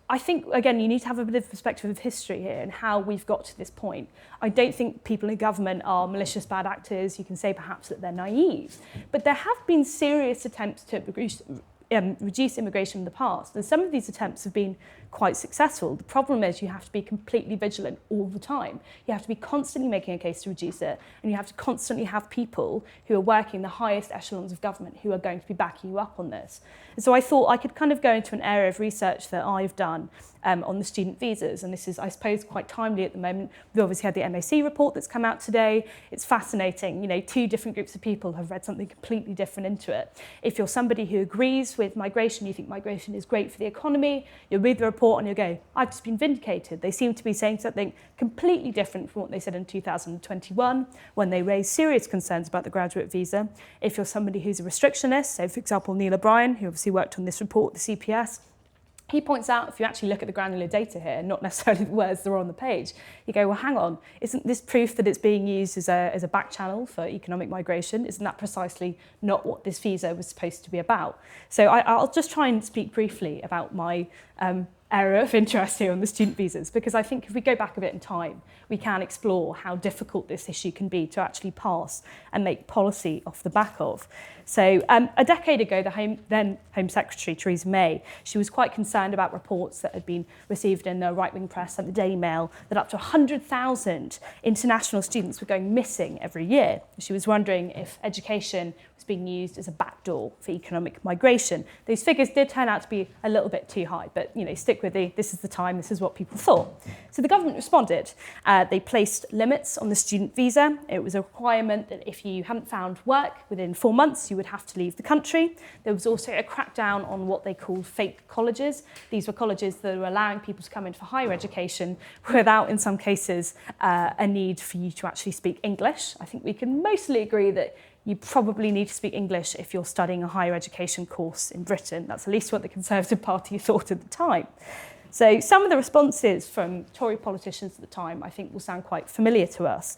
I think, again, you need to have a bit of perspective of history here and how we've got to this point. I don't think people in government are malicious bad actors. You can say perhaps that they're naive. But there have been serious attempts to reduce immigration in the past. And some of these attempts have been quite successful. The problem is you have to be completely vigilant all the time. You have to be constantly making a case to reduce it, and you have to constantly have people who are working the highest echelons of government who are going to be backing you up on this. And so I thought I could kind of go into an area of research that I've done on the student visas, and this is, I suppose, quite timely at the moment. We've obviously had the MAC report that's come out today. It's fascinating. You know, two different groups of people have read something completely different into it. If you're somebody who agrees with migration, you think migration is great for the economy, you'll read the report and you'll go, I've just been vindicated. They seem to be saying something completely different from what they said in 2021 when they raised serious concerns about the graduate visa. If you're somebody who's a restrictionist, so for example, Neil O'Brien, who obviously worked on this report, the CPS, he points out, if you actually look at the granular data here, not necessarily the words that are on the page, you go, well, hang on, isn't this proof that it's being used as a back channel for economic migration? Isn't that precisely not what this visa was supposed to be about? So I'll just try and speak briefly about my area of interest here on the student visas, because I think if we go back a bit in time, we can explore how difficult this issue can be to actually pass and make policy off the back of. So a decade ago, the then Home Secretary, Theresa May, she was quite concerned about reports that had been received in the right-wing press and the Daily Mail that up to 100,000 international students were going missing every year. She was wondering if education was being used as a backdoor for economic migration. Those figures did turn out to be a little bit too high, but you know, stick with this is the time, this is what people thought. So the government responded. They placed limits on the student visa. It was a requirement that if you hadn't found work within 4 months, you would have to leave the country. There was also a crackdown on what they called fake colleges. These were colleges that were allowing people to come in for higher education without, in some cases, a need for you to actually speak English. I think we can mostly agree that you probably need to speak English if you're studying a higher education course in Britain. That's at least what the Conservative Party thought at the time. So some of the responses from Tory politicians at the time, I think, will sound quite familiar to us.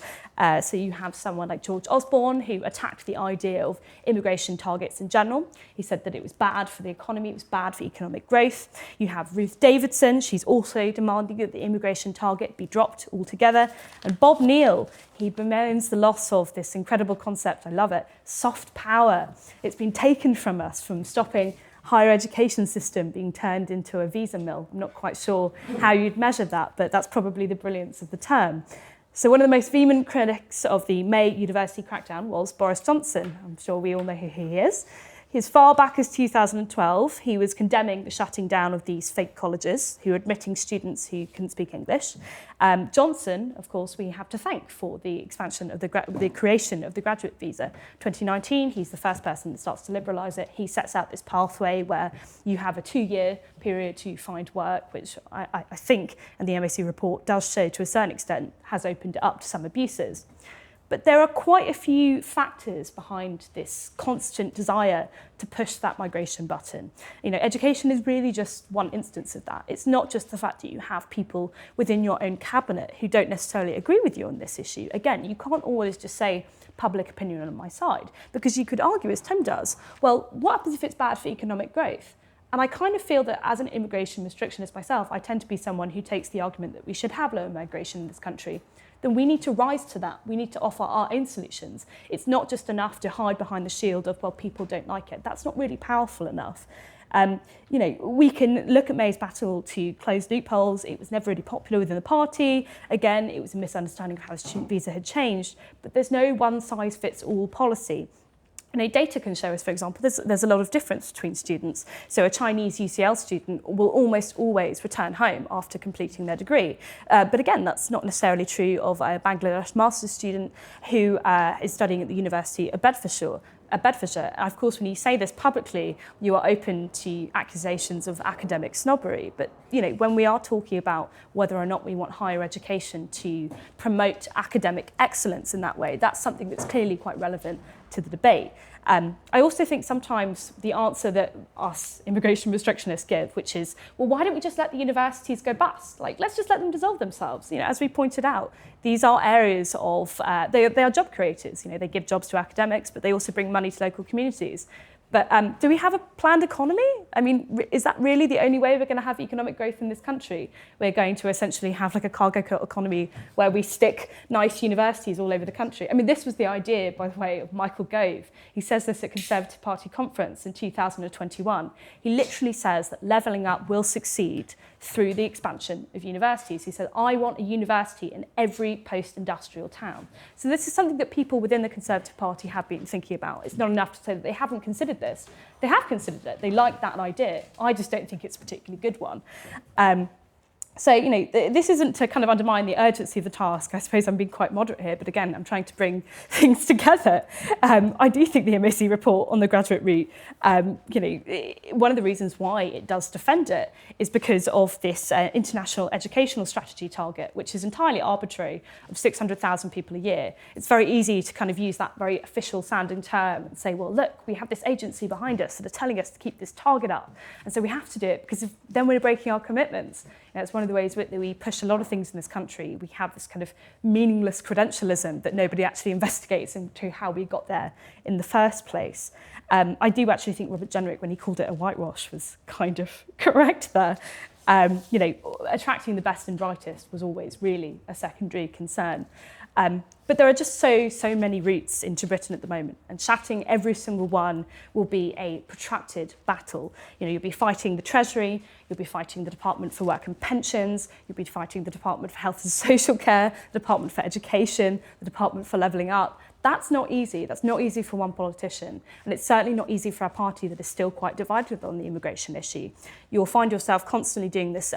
So you have someone like George Osborne, who attacked the idea of immigration targets in general. He said that it was bad for the economy, it was bad for economic growth. You have Ruth Davidson, she's also demanding that the immigration target be dropped altogether. And Bob Neill, he bemoans the loss of this incredible concept, I love it, soft power. It's been taken from us from stopping higher education system being turned into a visa mill. I'm not quite sure how you'd measure that, but that's probably the brilliance of the term. So one of the most vehement critics of the May university crackdown was Boris Johnson. I'm sure we all know who he is. As far back as 2012, he was condemning the shutting down of these fake colleges who were admitting students who couldn't speak English. Johnson, of course, we have to thank for the expansion of the creation of the graduate visa. 2019, he's the first person that starts to liberalise it. He sets out this pathway where you have a 2-year period to find work, which I think, and the MAC report does show to a certain extent, has opened it up to some abuses. But there are quite a few factors behind this constant desire to push that migration button. You know, education is really just one instance of that. It's not just the fact that you have people within your own cabinet who don't necessarily agree with you on this issue. Again, you can't always just say public opinion on my side, because you could argue, as Tim does, well, what happens if it's bad for economic growth? And I kind of feel that as an immigration restrictionist myself, I tend to be someone who takes the argument that we should have lower migration in this country. Then we need to rise to that. We need to offer our own solutions. It's not just enough to hide behind the shield of, well, people don't like it. That's not really powerful enough. You know, we can look at May's battle to close loopholes. It was never really popular within the party. Again, it was a misunderstanding of how the student visa had changed. But there's no one-size-fits-all policy. You know, data can show us, for example, there's a lot of difference between students. So a Chinese UCL student will almost always return home after completing their degree. But again, that's not necessarily true of a Bangladesh master's student who is studying at the University of Bedfordshire. And of course, when you say this publicly, you are open to accusations of academic snobbery. But you know, when we are talking about whether or not we want higher education to promote academic excellence in that way, that's something that's clearly quite relevant to the debate. I also think sometimes the answer that us immigration restrictionists give, which is, well, why don't we just let the universities go bust? Like, let's just let them dissolve themselves. You know, as we pointed out, these are areas of, they are job creators. You know, they give jobs to academics, but they also bring money to local communities. But do we have a planned economy? I mean, is that really the only way we're going to have economic growth in this country? We're going to essentially have like a cargo economy where we stick nice universities all over the country. I mean, this was the idea, by the way, of Michael Gove. He says this at Conservative Party conference in 2021. He literally says that levelling up will succeed through the expansion of universities. He said, I want a university in every post-industrial town. So this is something that people within the Conservative Party have been thinking about. It's not enough to say that they haven't considered this. They have considered it. They like that idea. I just don't think it's a particularly good one. So, you know, this isn't to kind of undermine the urgency of the task. I suppose I'm being quite moderate here, but again, I'm trying to bring things together. I do think the MAC report on the graduate route, you know, one of the reasons why it does defend it is because of this international educational strategy target, which is entirely arbitrary, of 600,000 people a year. It's very easy to kind of use that very official sounding term and say, well, look, we have this agency behind us that are telling us to keep this target up. And so we have to do it because then we're breaking our commitments. You know, it's one of the ways that we push a lot of things in this country. We have this kind of meaningless credentialism that nobody actually investigates into how we got there in the first place. I do actually think Robert Jenrick, when he called it a whitewash, was kind of correct there. You know, attracting the best and brightest was always really a secondary concern. But there are just so many routes into Britain at the moment, and shutting every single one will be a protracted battle. You know, you'll be fighting the Treasury, you'll be fighting the Department for Work and Pensions, you'll be fighting the Department for Health and Social Care, the Department for Education, the Department for Levelling Up. That's not easy. That's not easy for one politician. And it's certainly not easy for a party that is still quite divided on the immigration issue. You'll find yourself constantly doing this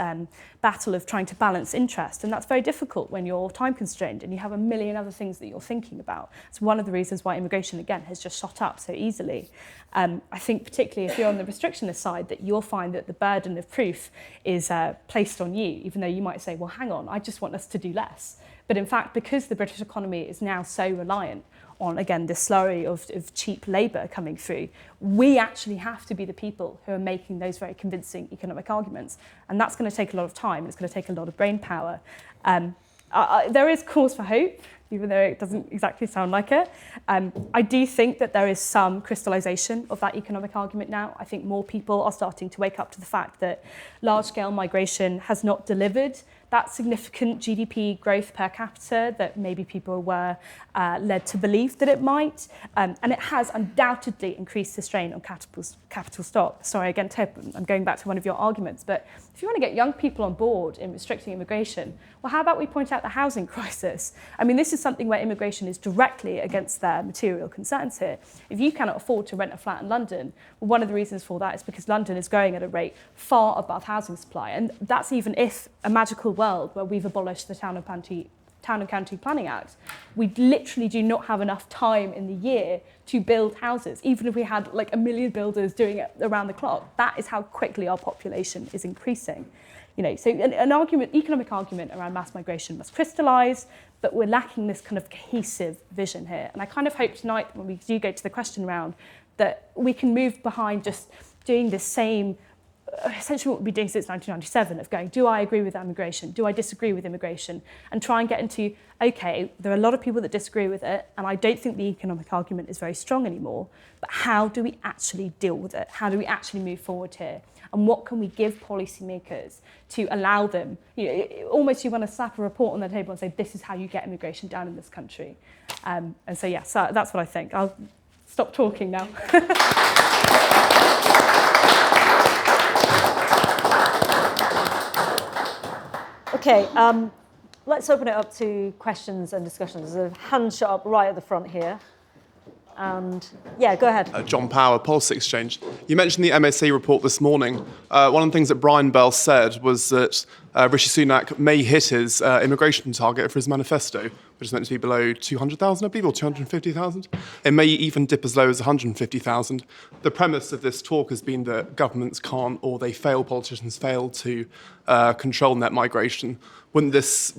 battle of trying to balance interest. And that's very difficult when you're time constrained and you have a million other things that you're thinking about. It's one of the reasons why immigration, again, has just shot up so easily. I think particularly if you're on the restrictionist side, that you'll find that the burden of proof is placed on you, even though you might say, well, hang on, I just want us to do less. But in fact, because the British economy is now so reliant on, again, this slurry of cheap labour coming through, we actually have to be the people who are making those very convincing economic arguments. And that's going to take a lot of time, and it's going to take a lot of brain power. There is cause for hope, even though it doesn't exactly sound like it. I do think that there is some crystallisation of that economic argument now. I think more people are starting to wake up to the fact that large-scale migration has not delivered that significant GDP growth per capita that maybe people were led to believe that it might. And it has undoubtedly increased the strain on capital stock. Sorry, again, I'm going back to one of your arguments, but if you want to get young people on board in restricting immigration, well, how about we point out the housing crisis? I mean, this is something where immigration is directly against their material concerns here. If you cannot afford to rent a flat in London, well, one of the reasons for that is because London is growing at a rate far above housing supply. And that's even if a magical world where we've abolished the Town and County Planning Act. We literally do not have enough time in the year to build houses, even if we had like 1 million builders doing it around the clock. That is how quickly our population is increasing. You know, so an argument, economic argument around mass migration must crystallise, but we're lacking this kind of cohesive vision here. And I kind of hope tonight, when we do go to the question round, that we can move behind just doing the same, essentially what we've been doing since 1997, of going, do I agree with immigration? Do I disagree with immigration? And try and get into, okay, there are a lot of people that disagree with it, and I don't think the economic argument is very strong anymore, but how do we actually deal with it? How do we actually move forward here? And what can we give policymakers to allow them, you know, almost you want to slap a report on the table and say, this is how you get immigration down in this country. And so, yeah, so that's what I think. I'll stop talking now. Okay, let's open it up to questions and discussions. There's a hand shot up right at the front here. And yeah, go ahead. John Power, Pulse Exchange. You mentioned the MSA report this morning. One of the things that Brian Bell said was that Rishi Sunak may hit his immigration target for his manifesto, which is meant to be below 200,000, I believe, or 250,000. It may even dip as low as 150,000. The premise of this talk has been that governments can't, or politicians fail to control net migration. Wouldn't this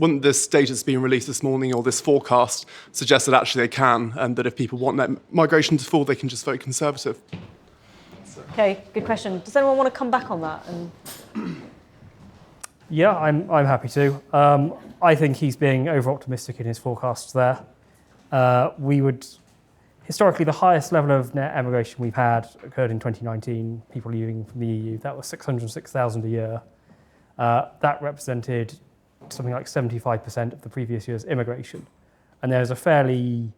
data that's been released this morning, or this forecast, suggest that actually they can, and that if people want net migration to fall, they can just vote Conservative? Okay, good question. Does anyone want to come back on that? Yeah, I'm happy to. I think he's being over-optimistic in his forecasts there. Historically, the highest level of net emigration we've had occurred in 2019, people leaving from the EU. That was 606,000 a year. That represented something like 75% of the previous year's immigration. And there's a fairly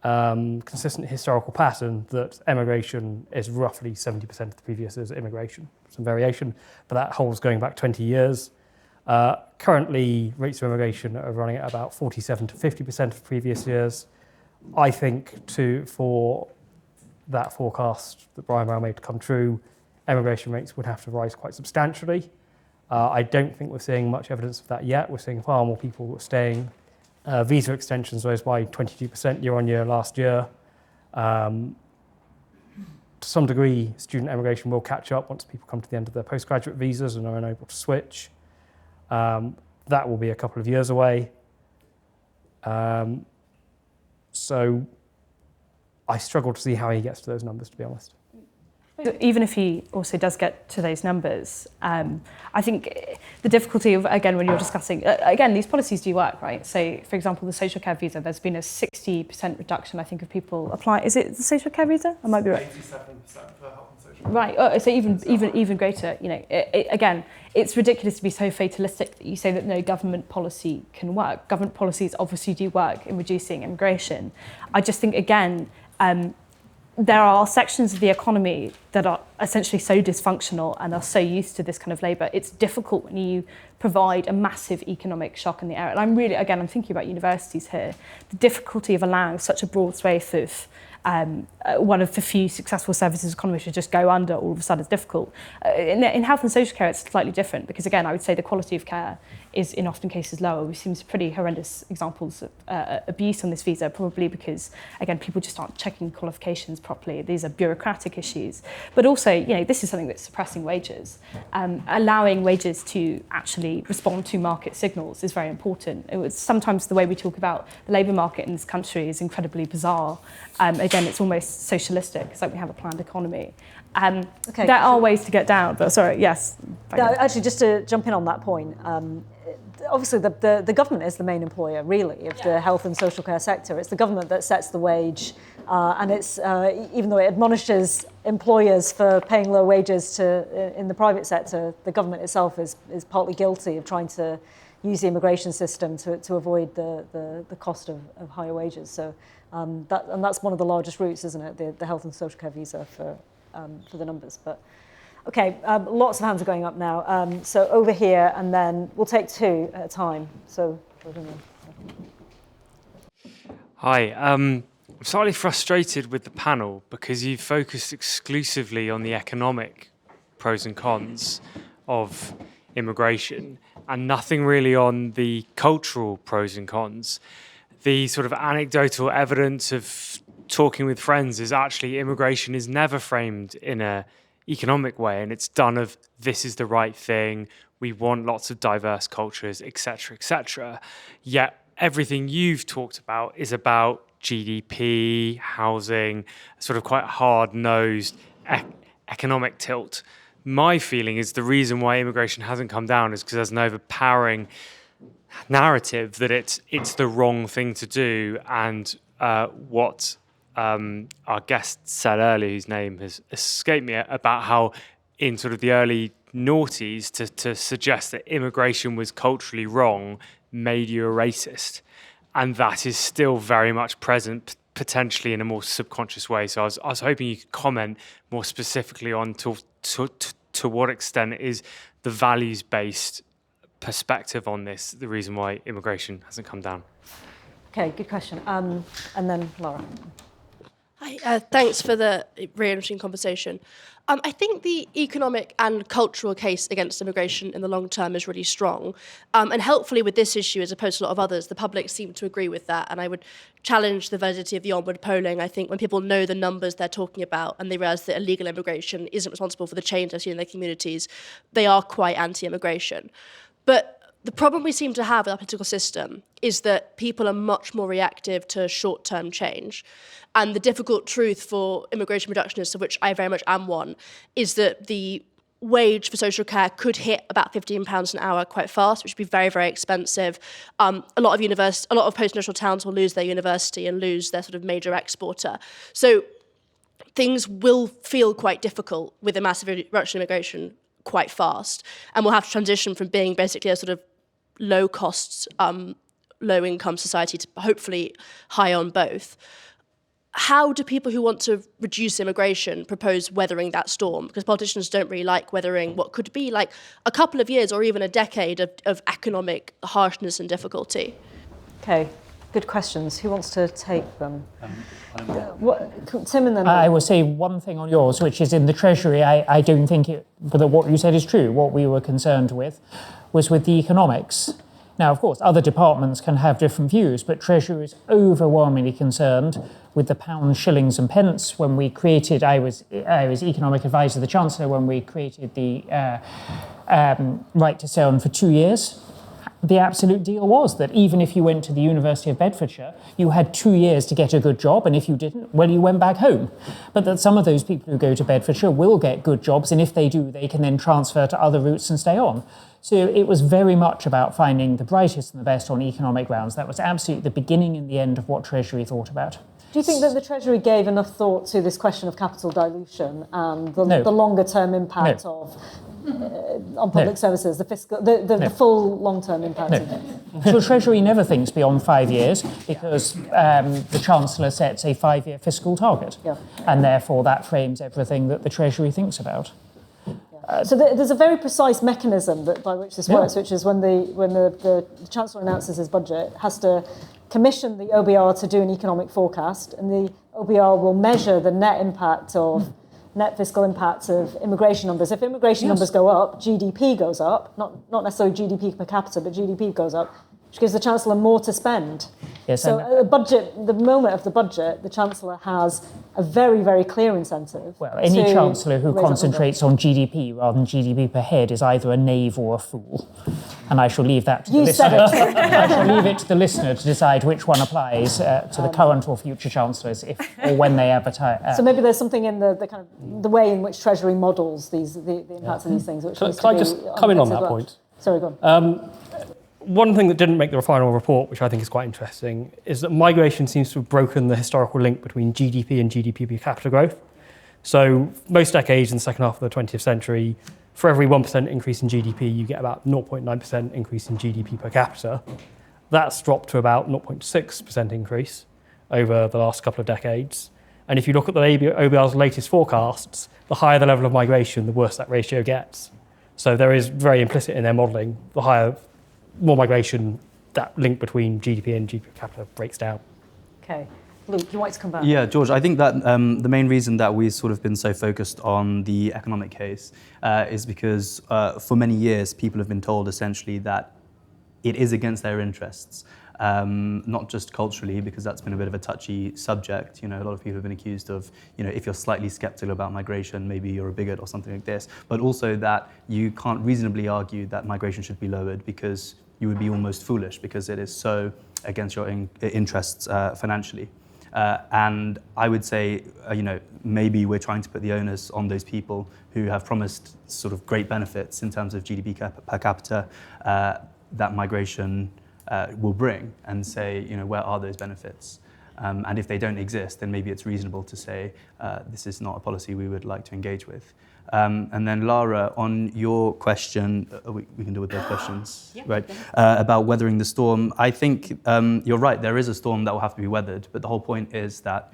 consistent historical pattern that emigration is roughly 70% of the previous year's immigration. Some variation, but that holds going back 20 years. Currently, rates of immigration are running at about 47 to 50% of previous years. I think for that forecast that Brian Brown made to come true, immigration rates would have to rise quite substantially. I don't think we're seeing much evidence of that yet. We're seeing far more people staying. Visa extensions rose by 22% year on year last year. To some degree, student emigration will catch up once people come to the end of their postgraduate visas and are unable to switch. That will be a couple of years away. So I struggle to see how he gets to those numbers, to be honest. Even if he also does get to those numbers, I think the difficulty of, again, when you're discussing, again, these policies do work, right? So, for example, the social care visa, there's been a 60% reduction, I think, of people applying. Is it the social care visa? I might be right. 87% for health and social. Right. Oh, so even greater. You know, again, it's ridiculous to be so fatalistic that you say that no government policy can work. Government policies obviously do work in reducing immigration. I just think, again, there are sections of the economy that are essentially so dysfunctional and are so used to this kind of labour. It's difficult when you provide a massive economic shock in the area. And I'm thinking about universities here. The difficulty of allowing such a broad swathe of one of the few successful services economies to just go under all of a sudden is difficult. In health and social care, it's slightly different because, again, I would say the quality of care is in often cases lower. We've seen some pretty horrendous examples of abuse on this visa, probably because, again, people just aren't checking qualifications properly. These are bureaucratic issues. But also, this is something that's suppressing wages. Allowing wages to actually respond to market signals is very important. Sometimes the way we talk about the labour market in this country is incredibly bizarre. Again, it's almost socialistic. It's like we have a planned economy. There are ways to get down, but sorry, yes. No, actually, just to jump in on that point, obviously the government is the main employer, really, of the health and social care sector. It's the government that sets the wage, and it's even though it admonishes employers for paying low wages in the private sector, the government itself is partly guilty of trying to use the immigration system to avoid the cost of higher wages. So that's one of the largest routes, isn't it? The health and social care visa for the numbers. But okay, lots of hands are going up now. So over here, and then we'll take two at a time. So hi, I'm slightly frustrated with the panel because you've focused exclusively on the economic pros and cons of immigration and nothing really on the cultural pros and cons. The sort of anecdotal evidence of talking with friends is actually immigration is never framed in an economic way, and it's done of this is the right thing, we want lots of diverse cultures, etc., etc. Yet everything you've talked about is about GDP, housing, sort of quite hard-nosed economic tilt. My feeling is the reason why immigration hasn't come down is because there's an overpowering narrative that it's the wrong thing to do, and what our guest said earlier, whose name has escaped me, about how in sort of the early noughties to suggest that immigration was culturally wrong made you a racist. And that is still very much present, potentially in a more subconscious way. So I was hoping you could comment more specifically on to what extent is the values-based perspective on this the reason why immigration hasn't come down. okay, good question. And then Laura. Hi, thanks for the really interesting conversation. I think the economic and cultural case against immigration in the long term is really strong. And helpfully with this issue, as opposed to a lot of others, the public seem to agree with that. And I would challenge the validity of the onward polling. I think when people know the numbers they're talking about and they realise that illegal immigration isn't responsible for the change they've seen in their communities, they are quite anti-immigration. But the problem we seem to have with our political system is that people are much more reactive to short-term change. And the difficult truth for immigration reductionists, of which I very much am one, is that the wage for social care could hit about £15 an hour quite fast, which would be very, very expensive. A lot of post-industrial towns will lose their university and lose their sort of major exporter. So things will feel quite difficult with a massive reduction in immigration quite fast. And we'll have to transition from being basically a sort of low-cost, low-income society to hopefully high on both. How do people who want to reduce immigration propose weathering that storm? Because politicians don't really like weathering what could be like a couple of years or even a decade of economic harshness and difficulty. Okay, good questions. Who wants to take them? Tim and then... I will say one thing on yours, which is in the Treasury, I don't think that what you said is true. What we were concerned with was with the economics. Now, of course, other departments can have different views, but Treasury is overwhelmingly concerned with the pounds, shillings and pence. When we created, I was economic advisor to the Chancellor when we created the right to stay on for 2 years. The absolute deal was that even if you went to the University of Bedfordshire, you had 2 years to get a good job, and if you didn't, well, you went back home. But that some of those people who go to Bedfordshire will get good jobs, and if they do, they can then transfer to other routes and stay on. So it was very much about finding the brightest and the best on economic grounds. That was absolutely the beginning and the end of what Treasury thought about. Do you think that the Treasury gave enough thought to this question of capital dilution and the longer-term impact on public services, the full long-term impact of it? So Treasury never thinks beyond 5 years because the Chancellor sets a 5-year fiscal target, and therefore that frames everything that the Treasury thinks about. So there's a very precise mechanism by which this works, which is when the Chancellor announces his budget, has to commission the OBR to do an economic forecast, and the OBR will measure the net impact of net fiscal impact of immigration numbers. If immigration numbers go up, GDP goes up, not necessarily GDP per capita, but GDP goes up, which gives the Chancellor more to spend. Yes, so the moment of the budget, the Chancellor has a very, very clear incentive. Well, any Chancellor who concentrates on GDP rather than GDP per head is either a knave or a fool. And I shall leave that to the listener. I shall leave it to the listener to decide which one applies to the current or future Chancellors, if or when they advertise. So maybe there's something in the kind of the way in which Treasury models the impacts of these things. Which Can I just come in on that point? Sorry, go on. One thing that didn't make the final report, which I think is quite interesting, is that migration seems to have broken the historical link between GDP and GDP per capita growth. So most decades in the second half of the 20th century, for every 1% increase in GDP, you get about 0.9% increase in GDP per capita. That's dropped to about 0.6% increase over the last couple of decades. And if you look at the OBR's latest forecasts, the higher the level of migration, the worse that ratio gets. So there is very implicit in their modelling, more migration, that link between GDP and GDP per capita breaks down. Okay. Luke, you wanted to come back? Yeah, George, I think that the main reason that we've sort of been so focused on the economic case is because for many years people have been told essentially that it is against their interests, not just culturally, because that's been a bit of a touchy subject. You know, a lot of people have been accused of, you know, if you're slightly skeptical about migration, maybe you're a bigot or something like this, but also that you can't reasonably argue that migration should be lowered because you would be almost foolish because it is so against your interests financially. And I would say, you know, maybe we're trying to put the onus on those people who have promised sort of great benefits in terms of GDP per capita that migration will bring, and say, you know, where are those benefits? And if they don't exist, then maybe it's reasonable to say this is not a policy we would like to engage with. And then Lara, on your question, we can deal with those questions, right? About weathering the storm. I think you're right, there is a storm that will have to be weathered, but the whole point is that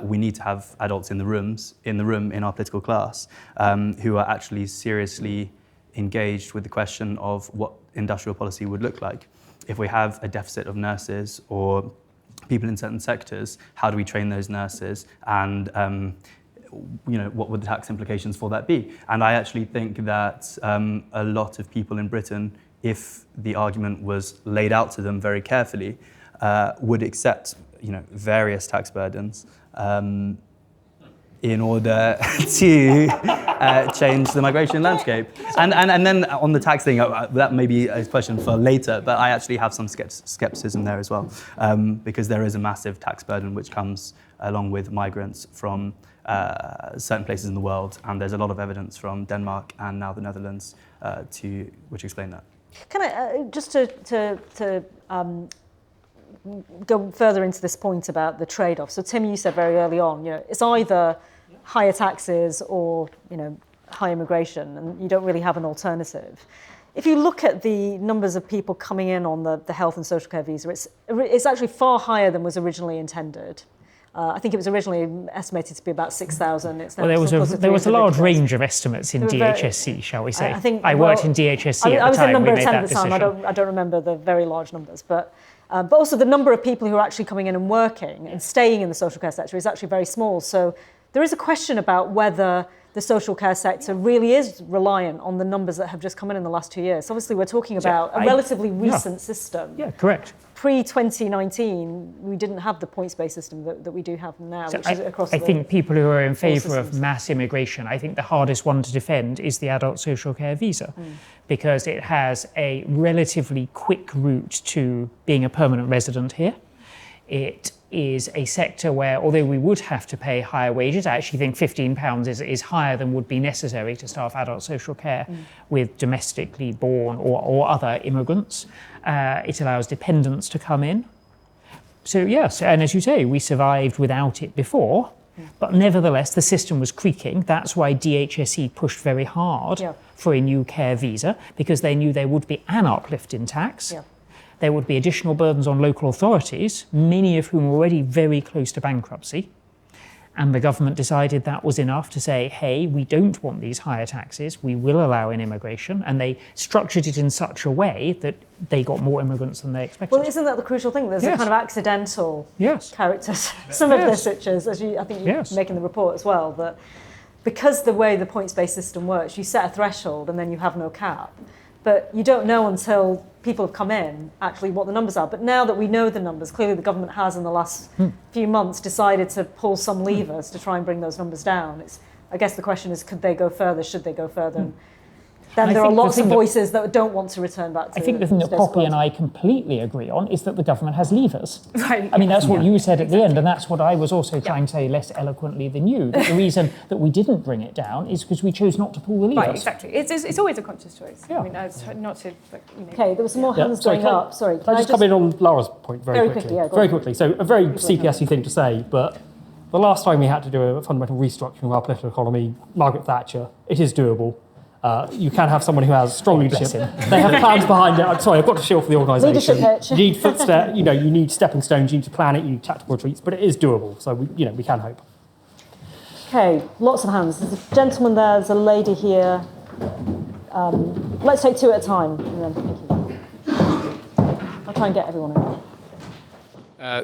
we need to have adults in the room in our political class who are actually seriously engaged with the question of what industrial policy would look like. If we have a deficit of nurses or people in certain sectors, how do we train those nurses? And you know, what would the tax implications for that be? And I actually think that a lot of people in Britain, if the argument was laid out to them very carefully, would accept, you know, various tax burdens in order to change the migration landscape. And then on the tax thing, that may be a question for later, but I actually have some skepticism there as well, because there is a massive tax burden which comes along with migrants from certain places in the world, and there's a lot of evidence from Denmark and now the Netherlands which explain that. Can I just to go further into this point about the trade-off? So Tim, you said very early on, you know, it's either higher taxes or, you know, high immigration, and you don't really have an alternative. If you look at the numbers of people coming in on the health and social care visa, it's actually far higher than was originally intended. I think it was originally estimated to be about 6,000. Well, there was a large range of estimates in DHSC, shall we say? I worked in DHSC I at the time. I was in number we 10 made at the that time. decision. I don't remember the very large numbers, but also the number of people who are actually coming in and working and staying in the social care sector is actually very small. So there is a question about whether the social care sector really is reliant on the numbers that have just come in the last 2 years. Obviously, we're talking about a relatively recent system. Yeah, correct. Pre-2019, we didn't have the points-based system that we do have now, So which is across I the think people who are in favour of systems. mass immigration, I think the hardest one to defend is the adult social care visa, because it has a relatively quick route to being a permanent resident here. It is a sector where, although we would have to pay higher wages, I actually think £15 is higher than would be necessary to staff adult social care with domestically born or other immigrants. It allows dependents to come in. So yes, and as you say, we survived without it before, but nevertheless the system was creaking. That's why DHSE pushed very hard for a new care visa, because they knew there would be an uplift in tax. There would be additional burdens on local authorities, many of whom were already very close to bankruptcy. And the government decided that was enough to say, hey, we don't want these higher taxes, we will allow in immigration. And they structured it in such a way that they got more immigrants than they expected. Well, isn't that the crucial thing? There's a kind of accidental character, some of the switches, as I think you make in the report as well, that because the way the points-based system works, you set a threshold and then you have no cap. But you don't know until people have come in actually what the numbers are. But now that we know the numbers, clearly the government has in the last few months decided to pull some levers to try and bring those numbers down. I guess the question is, could they go further? Should they go further? Then there are lots of voices that don't want to return back to. I think the thing that Poppy and I completely agree on is that the government has levers. Right. I mean, that's what you said at the end, and that's what I was also trying to say less eloquently than you. That the reason that we didn't bring it down is because we chose not to pull the levers. Right, exactly. It's always a conscious choice. Yeah. I mean, it's not to. But, Okay, there was some more hands going up. Sorry, can I just come in on Laura's point very quickly? Very quickly. So a very CPSy thing to say, but the last time we had to do a fundamental restructuring of our political economy, Margaret Thatcher, it is doable. You can have someone who has strong leadership. They have plans behind it. I'm sorry, I've got to shield for the organisation. Leadership pitch. You need footsteps. You need stepping stones. You need to plan it. You need tactical retreats, but it is doable. So we can hope. Okay, lots of hands. There's a gentleman there. There's a lady here. Let's take two at a time. And then, thank you. I'll try and get everyone in.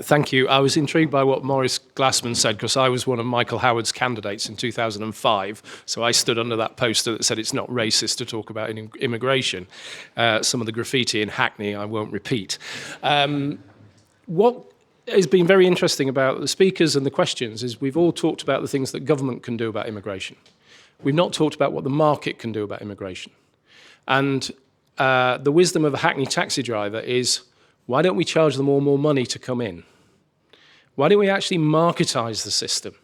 Thank you. I was intrigued by what Maurice Glasman said because I was one of Michael Howard's candidates in 2005. So I stood under that poster that said it's not racist to talk about immigration. Some of the graffiti in Hackney I won't repeat. What has been very interesting about the speakers and the questions is we've all talked about the things that government can do about immigration. We've not talked about what the market can do about immigration. And the wisdom of a Hackney taxi driver is, why don't we charge them all more money to come in? Why don't we actually marketise the system?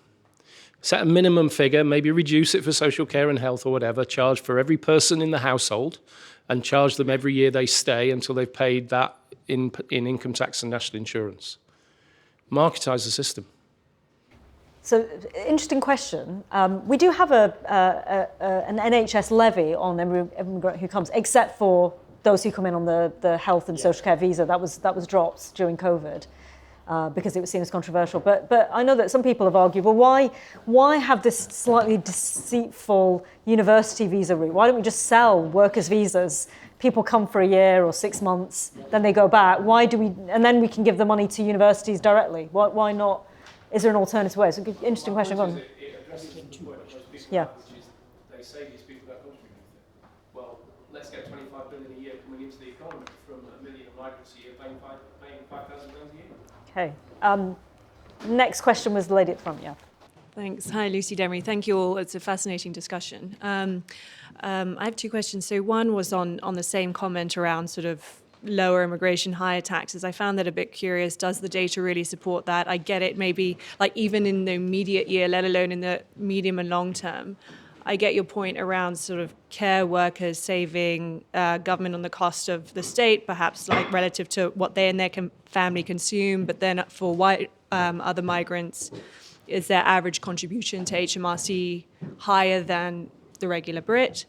Set a minimum figure, maybe reduce it for social care and health or whatever, charge for every person in the household and charge them every year they stay until they've paid that in income tax and national insurance. Marketise the system. So, interesting question. We do have an NHS levy on every immigrant who comes, except for those who come in on the health and social care visa. That was dropped during COVID because it was seen as controversial. But I know that some people have argued, well, why have this slightly deceitful university visa route? Why don't we just sell workers' visas? People come for a year or 6 months, then they go back. And then we can give the money to universities directly. Why not? Is there an alternative way? It's an interesting question. Go on. It addresses two questions. Yeah. Which is, they say these people don't contribute anything. Well, let's get 25 billion a year coming into the economy from 1 million migrants a year paying £5,000 a year. Okay. Next question was the lady at the front, yeah. Thanks. Hi, Lucy Demery. Thank you all. It's a fascinating discussion. I have two questions. So one was on the same comment around sort of lower immigration, higher taxes. I found that a bit curious. Does the data really support that? I get it, maybe like even in the immediate year, let alone in the medium and long term. I get your point around sort of care workers saving government on the cost of the state, perhaps like relative to what they and their family consume. But then for white other migrants, is their average contribution to HMRC higher than the regular Brit?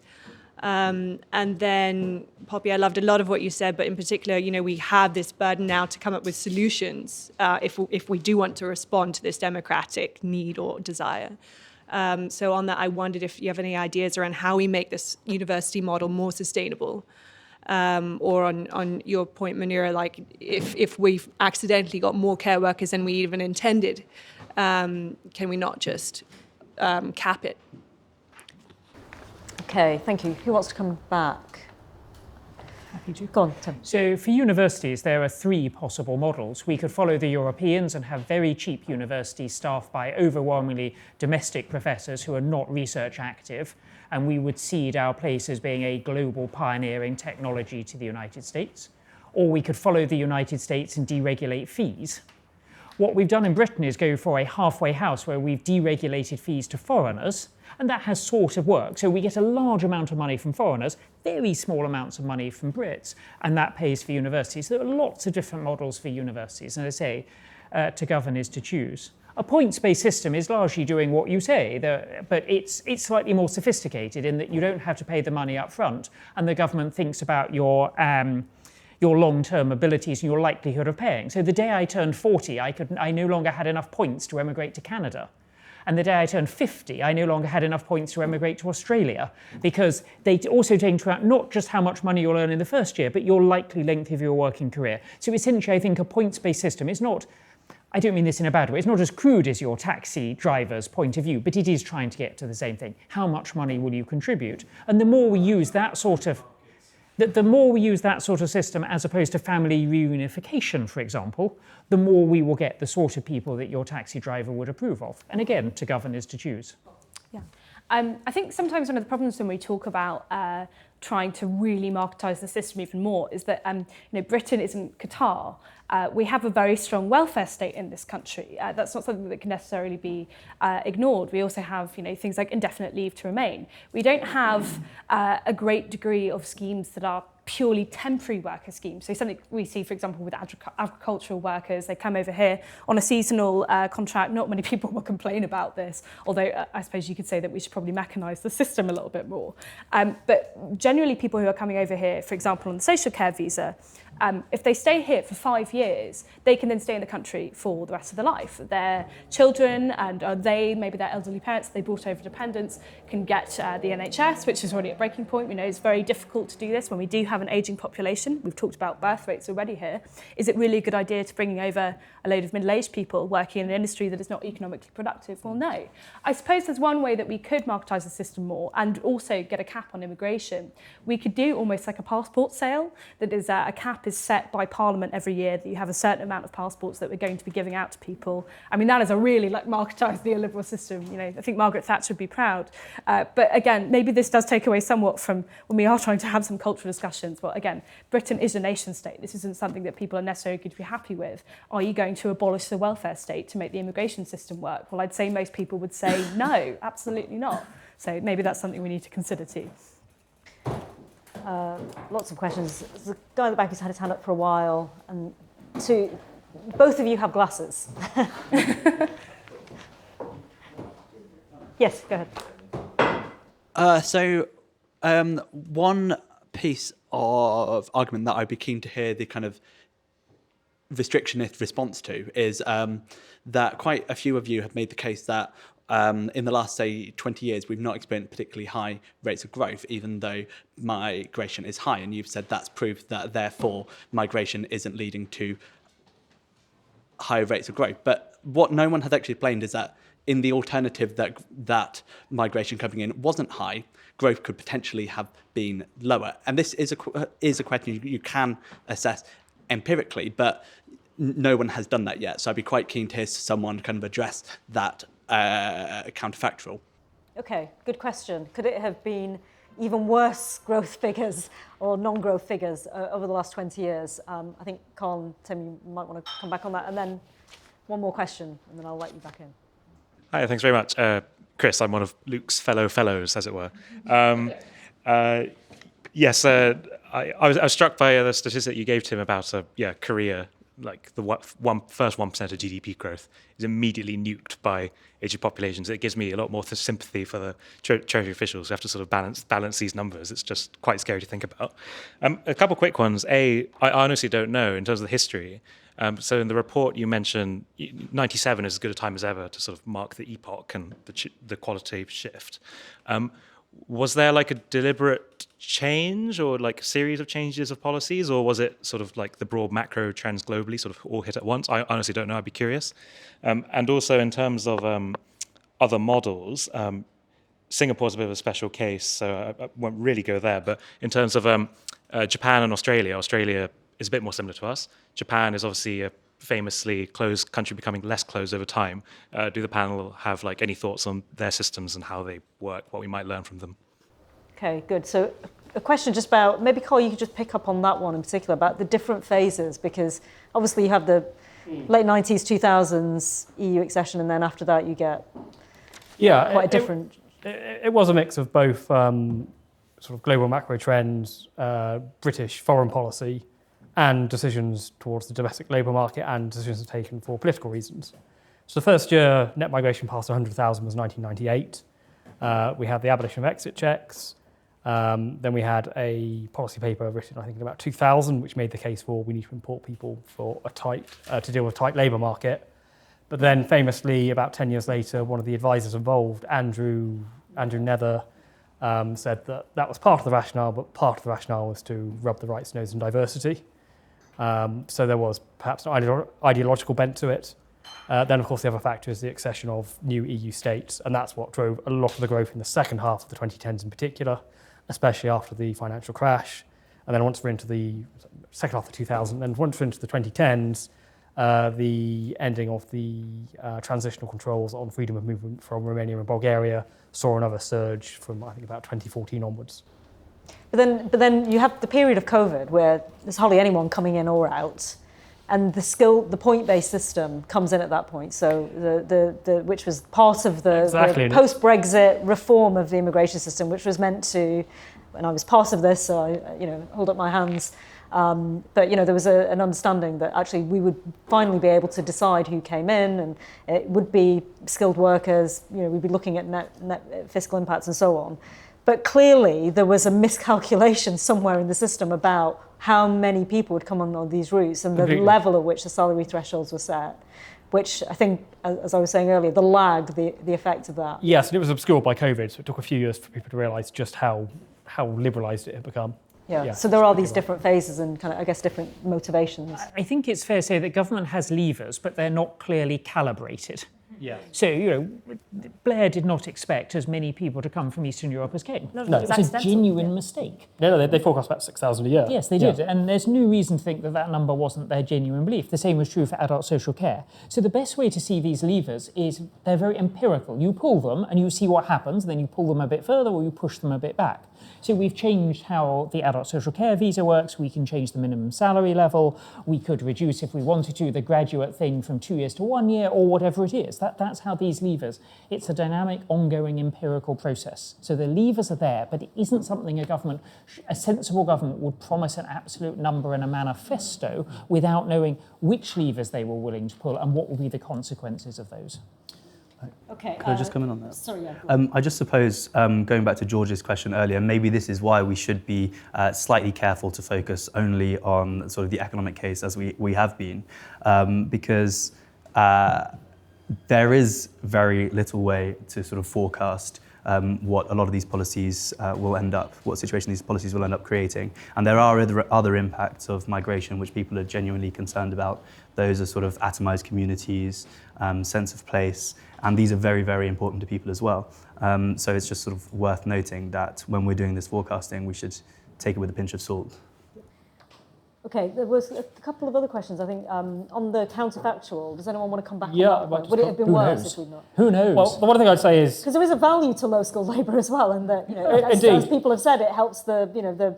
And then, Poppy, I loved a lot of what you said, but in particular, we have this burden now to come up with solutions if we do want to respond to this democratic need or desire. So on that, I wondered if you have any ideas around how we make this university model more sustainable. Or on your point, Munira, like if we've accidentally got more care workers than we even intended, can we not just cap it? Okay, thank you. Who wants to come back? Happy to. Go on, Tim. So for universities, there are three possible models. We could follow the Europeans and have very cheap universities staffed by overwhelmingly domestic professors who are not research active, and we would cede our place as being a global pioneering technology to the United States. Or we could follow the United States and deregulate fees. What we've done in Britain is go for a halfway house where we've deregulated fees to foreigners, and that has sort of worked. So we get a large amount of money from foreigners, very small amounts of money from Brits, and that pays for universities. There are lots of different models for universities, and as I say, to govern is to choose. A points-based system is largely doing what you say, but it's slightly more sophisticated in that you don't have to pay the money up front, and the government thinks about your long-term abilities and your likelihood of paying. So the day I turned 40, I no longer had enough points to emigrate to Canada. And the day I turned 50, I no longer had enough points to emigrate to Australia, because they also take into account not just how much money you'll earn in the first year, but your likely length of your working career. So essentially, I think a points-based system is not I don't mean this in a bad way. It's not as crude as your taxi driver's point of view, but it is trying to get to the same thing. How much money will you contribute? And the more we use that sort of system as opposed to family reunification, for example, the more we will get the sort of people that your taxi driver would approve of. And again, to govern is to choose. Yeah. I think sometimes one of the problems when we talk about trying to really marketise the system even more is that Britain isn't Qatar. We have a very strong welfare state in this country. That's not something that can necessarily be ignored. We also have things like indefinite leave to remain. We don't have a great degree of schemes that are purely temporary worker schemes. So something we see, for example, with agricultural workers, they come over here on a seasonal contract. Not many people will complain about this, although I suppose you could say that we should probably mechanise the system a little bit more. But generally people who are coming over here, for example, on the social care visa, if they stay here for 5 years, they can then stay in the country for the rest of their life. Their children and maybe their elderly parents, they brought over dependents, can get the NHS, which is already at breaking point. We know it's very difficult to do this when we do have an ageing population. We've talked about birth rates already here. Is it really a good idea to bring over a load of middle-aged people working in an industry that is not economically productive? Well, no. I suppose there's one way that we could marketise the system more and also get a cap on immigration. We could do almost like a passport sale, that is a cap is set by Parliament every year, that you have a certain amount of passports that we're going to be giving out to people. I mean, that is a really marketised neoliberal system. I think Margaret Thatcher would be proud. But again, maybe this does take away somewhat from when we are trying to have some cultural discussions. Well, again, Britain is a nation state. This isn't something that people are necessarily going to be happy with. Are you going to abolish the welfare state to make the immigration system work? Well, I'd say most people would say no, absolutely not. So maybe that's something we need to consider too. Lots of questions. There's a guy in the back who's had his hand up for a while, and both of you have glasses. Yes, go ahead. One piece of argument that I'd be keen to hear the kind of restrictionist response to is that quite a few of you have made the case that in the last, say, 20 years, we've not experienced particularly high rates of growth, even though migration is high. And you've said that's proof that, therefore, migration isn't leading to higher rates of growth. But what no one has actually explained is that in the alternative that migration coming in wasn't high, growth could potentially have been lower. And this is a question you can assess empirically, but no one has done that yet. So I'd be quite keen to hear someone kind of address that counterfactual. Okay, good question. Could it have been even worse growth figures or non-growth figures over the last 20 years? I think Karl and Tim, you might want to come back on that. And then one more question, and then I'll let you back in. Hi, thanks very much. Chris, I'm one of Luke's fellows, as it were. Yes, I was struck by the statistic you gave, Tim, about Korea, like the first 1% of GDP growth is immediately nuked by aging populations. It gives me a lot more sympathy for the Treasury officials who have to sort of balance these numbers. It's just quite scary to think about. A couple quick ones. I honestly don't know in terms of the history. So in the report you mentioned 97 is as good a time as ever to sort of mark the epoch and the qualitative shift. Was there like a deliberate change or like a series of changes of policies, or was it sort of like the broad macro trends globally sort of all hit at once? I honestly don't know. I'd be curious. And also in terms of other models, Singapore's a bit of a special case, so I won't really go there. But in terms of Japan and Australia is a bit more similar to us. Japan is obviously a famously closed country becoming less closed over time. Do the panel have like any thoughts on their systems and how they work, what we might learn from them? Okay, good. So a question just about, maybe Karl, you could just pick up on that one in particular, about the different phases, because obviously you have the late 90s, 2000s EU accession, and then after that you get quite a different... It was a mix of both sort of global macro trends, British foreign policy, and decisions towards the domestic labour market, and decisions taken for political reasons. So the first year net migration past 100,000 was 1998. We had the abolition of exit checks. Then we had a policy paper written, I think, in about 2000, which made the case for we need to import people for to deal with a tight labour market. But then famously, about 10 years later, one of the advisors involved, Andrew Nether, said that was part of the rationale, but part of the rationale was to rub the right's nose in diversity. So there was perhaps an ideological bent to it. Then, of course, the other factor is the accession of new EU states, and that's what drove a lot of the growth in the second half of the 2010s in particular, especially after the financial crash. And then once we're into the second half of 2000, and once we're into the 2010s, the ending of the transitional controls on freedom of movement from Romania and Bulgaria saw another surge from, I think, about 2014 onwards. But then you have the period of COVID where there's hardly anyone coming in or out, and the point-based system comes in at that point. So which was part of the post-Brexit reform of the immigration system, which was meant to, and I was part of this, so I hold up my hands. But there was an understanding that actually we would finally be able to decide who came in, and it would be skilled workers. We'd be looking at net fiscal impacts and so on. But clearly there was a miscalculation somewhere in the system about how many people would come on these routes and the level at which the salary thresholds were set, which I think, as I was saying earlier, the lag, the effect of that. Yes, and it was obscured by COVID, so it took a few years for people to realise just how liberalised it had become. Yeah, so there are these different phases and kind of, I guess, different motivations. I think it's fair to say that government has levers, but they're not clearly calibrated. Yeah. So, Blair did not expect as many people to come from Eastern Europe as came. No. It's a genuine mistake. No, they forecast about 6,000 a year. Yes, they did. And there's no reason to think that number wasn't their genuine belief. The same was true for adult social care. So the best way to see these levers is they're very empirical. You pull them and you see what happens, then you pull them a bit further or you push them a bit back. So we've changed how the adult social care visa works. We can change the minimum salary level. We could reduce, if we wanted to, the graduate thing from 2 years to 1 year or whatever it is. That's how these levers, it's a dynamic, ongoing, empirical process. So the levers are there, but it isn't something a sensible government would promise an absolute number in a manifesto without knowing which levers they were willing to pull and what will be the consequences of those. Okay. Could I just come in on that? Sorry, yeah. I just suppose, going back to George's question earlier, maybe this is why we should be slightly careful to focus only on sort of the economic case as we have been, because there is very little way to sort of forecast what a lot of these policies what situation these policies will end up creating. And there are other impacts of migration which people are genuinely concerned about. Those are sort of atomized communities, sense of place, and these are very, very important to people as well. So it's just sort of worth noting that when we're doing this forecasting, we should take it with a pinch of salt. Okay, there was a couple of other questions, I think, on the counterfactual. Does anyone want to come back on that? Would it have been worse if we'd not? Who knows? Well, the one thing I'd say is... Because there is a value to low-skilled labour as well, and that, as people have said, it helps the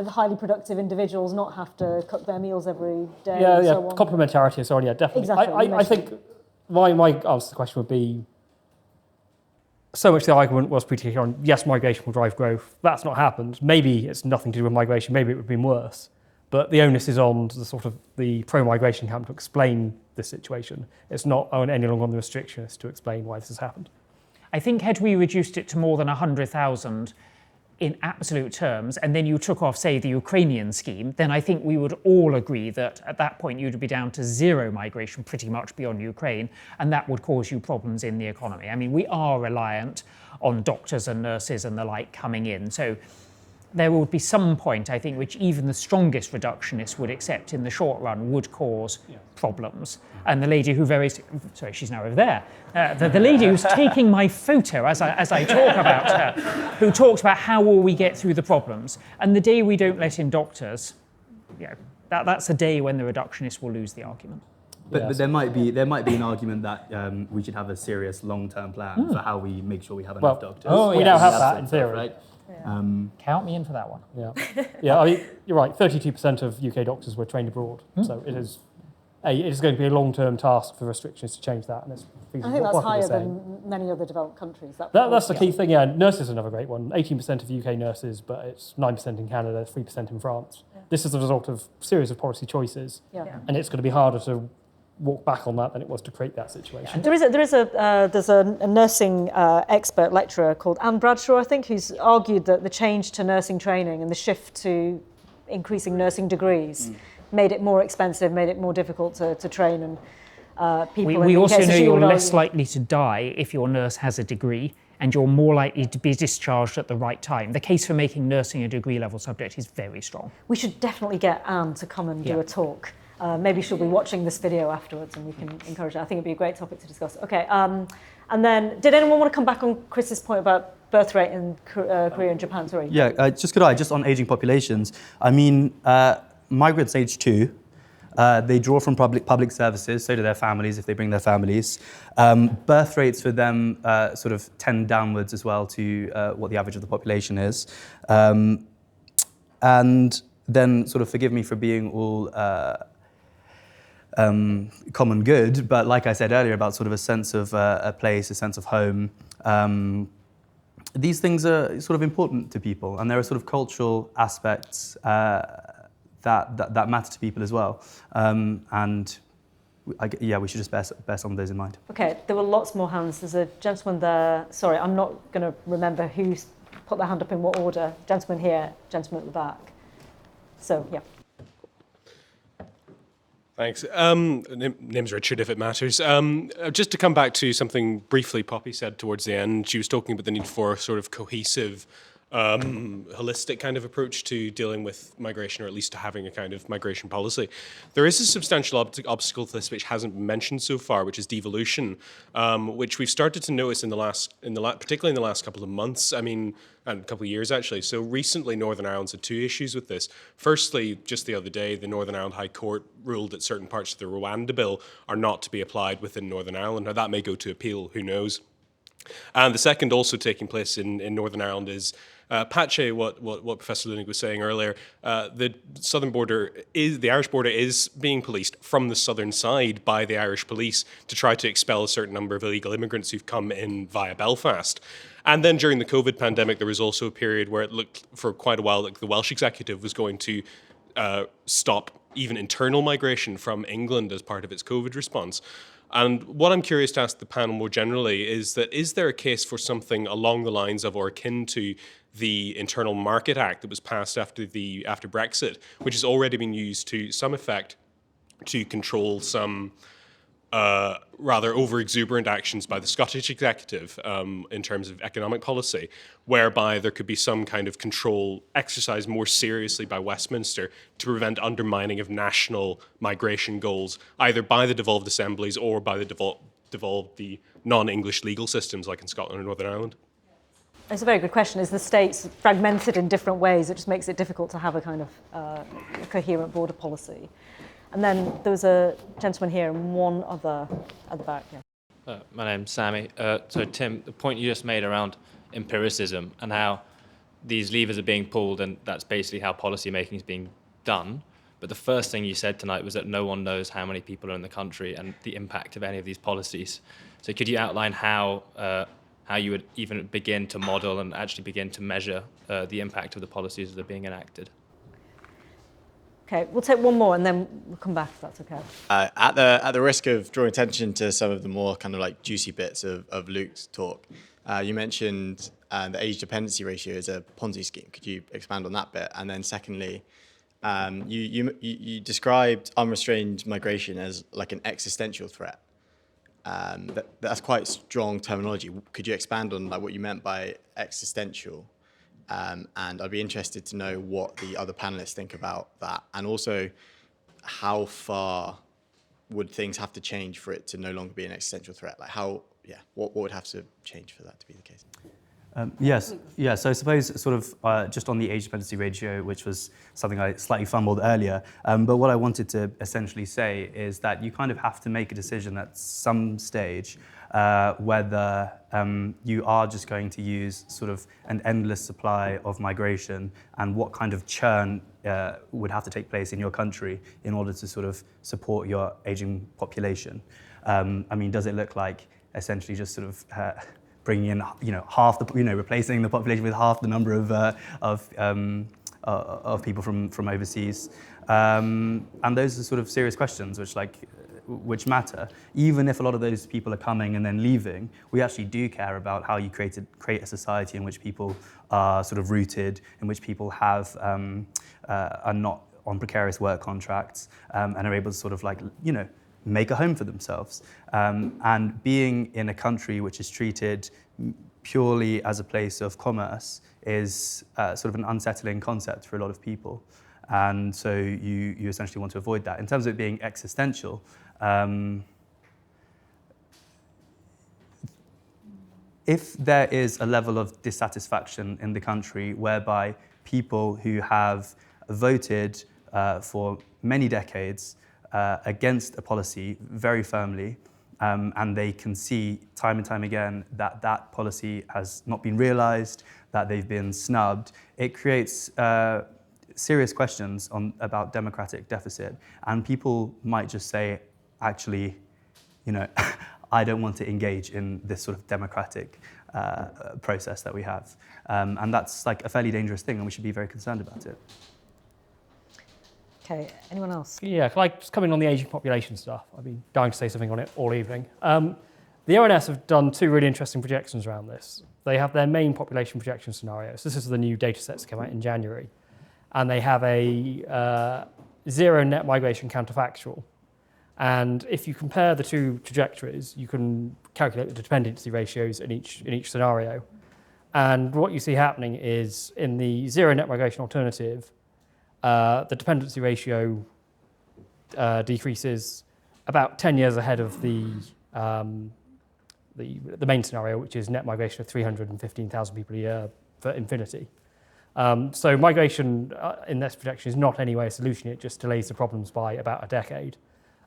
highly productive individuals not have to cook their meals every day. Yeah, and so on. Complementarity, so yeah, definitely. Exactly. I think my answer to the question would be, so much the argument was pretty clear on, yes, migration will drive growth. That's not happened. Maybe it's nothing to do with migration. Maybe it would have been worse. But the onus is on the sort of the pro-migration camp to explain this situation. It's not any longer on the restrictionists to explain why this has happened. I think had we reduced it to more than 100,000 in absolute terms, and then you took off, say, the Ukrainian scheme, then I think we would all agree that at that point you'd be down to zero migration pretty much beyond Ukraine, and that would cause you problems in the economy. I mean, we are reliant on doctors and nurses and the like coming in. So there would be some point, I think, which even the strongest reductionists would accept in the short run would cause problems. And the lady who sorry, she's now over there. The lady who's taking my photo as I talk about her, who talks about how will we get through the problems. And the day we don't let in doctors, that's a day when the reductionists will lose the argument. But there might be an argument that we should have a serious long-term plan for how we make sure we have enough doctors. We now have that in theory. Right? Count me in for that one. Yeah. I mean, you're right. 32% of UK doctors were trained abroad, so it is going to be a long-term task for restrictions to change that. And I think that's higher than many other developed countries. That's the key thing. Yeah, nurses are another great one. 18% of UK nurses, but it's 9% in Canada, 3% in France. Yeah. This is the result of a series of policy choices, and it's going to be harder to walk back on that than it was to create that situation. There's a nursing expert lecturer called Anne Bradshaw, I think, who's argued that the change to nursing training and the shift to increasing nursing degrees made it more expensive, made it more difficult to train and people. We also know you're less likely to die if your nurse has a degree, and you're more likely to be discharged at the right time. The case for making nursing a degree level subject is very strong. We should definitely get Anne to come and do a talk maybe she'll be watching this video afterwards and we can encourage her. I think it'd be a great topic to discuss. Okay, and then did anyone want to come back on Chris's point about birth rate in Korea and Japan? Sorry. Yeah, just on aging populations. I mean, migrants age 2. They draw from public services, so do their families if they bring their families. Birth rates for them sort of tend downwards as well to what the average of the population is. And then sort of forgive me for being all common good, but like I said earlier about sort of a sense of a place, a sense of home, these things are sort of important to people, and there are sort of cultural aspects that matter to people as well. And we should just bear some of those in mind. Okay, there were lots more hands. There's a gentleman there. Sorry, I'm not going to remember who put their hand up in what order. Gentleman here, gentleman at the back. So, yeah. Thanks. Name's Richard, if it matters. Just to come back to something briefly Poppy said towards the end, she was talking about the need for a sort of cohesive, holistic kind of approach to dealing with migration, or at least to having a kind of migration policy. There is a substantial obstacle to this which hasn't been mentioned so far, which is devolution, which we've started to notice particularly in the last couple of months. I mean, and a couple of years actually. So recently, Northern Ireland's had 2 issues with this. Firstly, just the other day, the Northern Ireland High Court ruled that certain parts of the Rwanda bill are not to be applied within Northern Ireland. Now that may go to appeal, who knows? And the second also taking place in Northern Ireland is Pache, what Professor Leunig was saying earlier, the southern border the Irish border is being policed from the southern side by the Irish police to try to expel a certain number of illegal immigrants who've come in via Belfast. And then during the COVID pandemic, there was also a period where it looked for quite a while like the Welsh executive was going to stop even internal migration from England as part of its COVID response. And what I'm curious to ask the panel more generally is there a case for something along the lines of or akin to the Internal Market Act that was passed after Brexit, which has already been used to some effect to control some rather over-exuberant actions by the Scottish executive in terms of economic policy, whereby there could be some kind of control exercised more seriously by Westminster to prevent undermining of national migration goals, either by the devolved assemblies or by the devolved non-English legal systems like in Scotland or Northern Ireland? It's a very good question. Is the states fragmented in different ways? It just makes it difficult to have a kind of coherent border policy. And then there was a gentleman here and one other at the back. Yeah. My name's Sammy. So Tim, the point you just made around empiricism and how these levers are being pulled and that's basically how policy making is being done. But the first thing you said tonight was that no one knows how many people are in the country and the impact of any of these policies. So could you outline how you would even begin to model and actually begin to measure the impact of the policies that are being enacted? Okay, we'll take one more and then we'll come back if that's okay. At the risk of drawing attention to some of the more kind of like juicy bits of Luke's talk, you mentioned the age dependency ratio is a Ponzi scheme. Could you expand on that bit? And then secondly, you described unrestrained migration as like an existential threat. That's quite strong terminology. Could you expand on like what you meant by existential? And I'd be interested to know what the other panelists think about that, and also how far would things have to change for it to no longer be an existential threat? Like what would have to change for that to be the case? Yes. So I suppose sort of just on the age dependency ratio, which was something I slightly fumbled earlier, but what I wanted to essentially say is that you kind of have to make a decision at some stage whether you are just going to use sort of an endless supply of migration and what kind of churn would have to take place in your country in order to sort of support your aging population. I mean, does it look like essentially just sort of bringing in, half the, replacing the population with half the number of people from overseas, and those are sort of serious questions which matter. Even if a lot of those people are coming and then leaving, we actually do care about how you create a society in which people are sort of rooted, in which people are not on precarious work contracts, and are able to sort of make a home for themselves. And being in a country which is treated purely as a place of commerce is sort of an unsettling concept for a lot of people. And so you essentially want to avoid that. In terms of it being existential, if there is a level of dissatisfaction in the country whereby people who have voted for many decades against a policy very firmly, and they can see time and time again that that policy has not been realized, that they've been snubbed, it creates serious questions about democratic deficit. And people might just say, actually, I don't want to engage in this sort of democratic process that we have. And that's like a fairly dangerous thing, and we should be very concerned about it. Okay, anyone else? Yeah, can I just come in on the ageing population stuff? I've been dying to say something on it all evening. The ONS have done two really interesting projections around this. They have their main population projection scenarios. This is the new data sets that came out in January. And they have a zero net migration counterfactual. And if you compare the two trajectories, you can calculate the dependency ratios in each scenario. And what you see happening is in the zero net migration alternative, the dependency ratio decreases about 10 years ahead of the main scenario, which is net migration of 315,000 people a year for infinity. So migration in this projection is not anyway a solution, it just delays the problems by about a decade.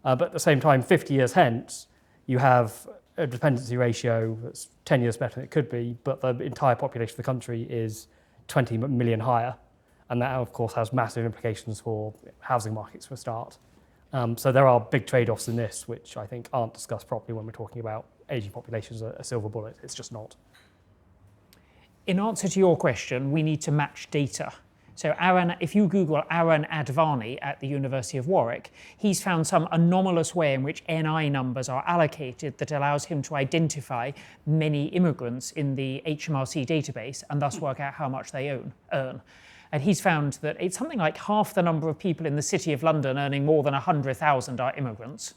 But at the same time, 50 years hence, you have a dependency ratio that's 10 years better than it could be, but the entire population of the country is 20 million higher. And that, of course, has massive implications for housing markets for a start. So there are big trade-offs in this, which I think aren't discussed properly when we're talking about ageing populations as a silver bullet. It's just not. In answer to your question, we need to match data. So Aaron, if you Google Aaron Advani at the University of Warwick, he's found some anomalous way in which NI numbers are allocated that allows him to identify many immigrants in the HMRC database and thus work out how much they earn. And he's found that it's something like half the number of people in the City of London earning more than 100,000 are immigrants.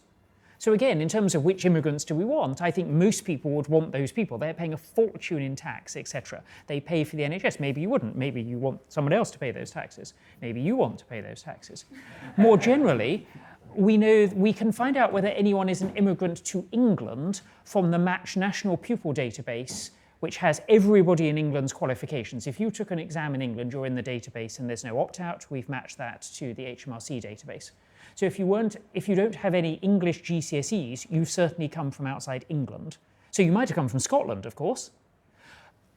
So again, in terms of which immigrants do we want, I think most people would want those people. They're paying a fortune in tax, etc. They pay for the NHS. Maybe you wouldn't. Maybe you want someone else to pay those taxes. Maybe you want to pay those taxes. More generally, we know we can find out whether anyone is an immigrant to England from the Match National Pupil Database, which has everybody in England's qualifications. If you took an exam in England, you're in the database and there's no opt-out. We've matched that to the HMRC database. So if you don't have any English GCSEs, you certainly come from outside England. So you might have come from Scotland, of course.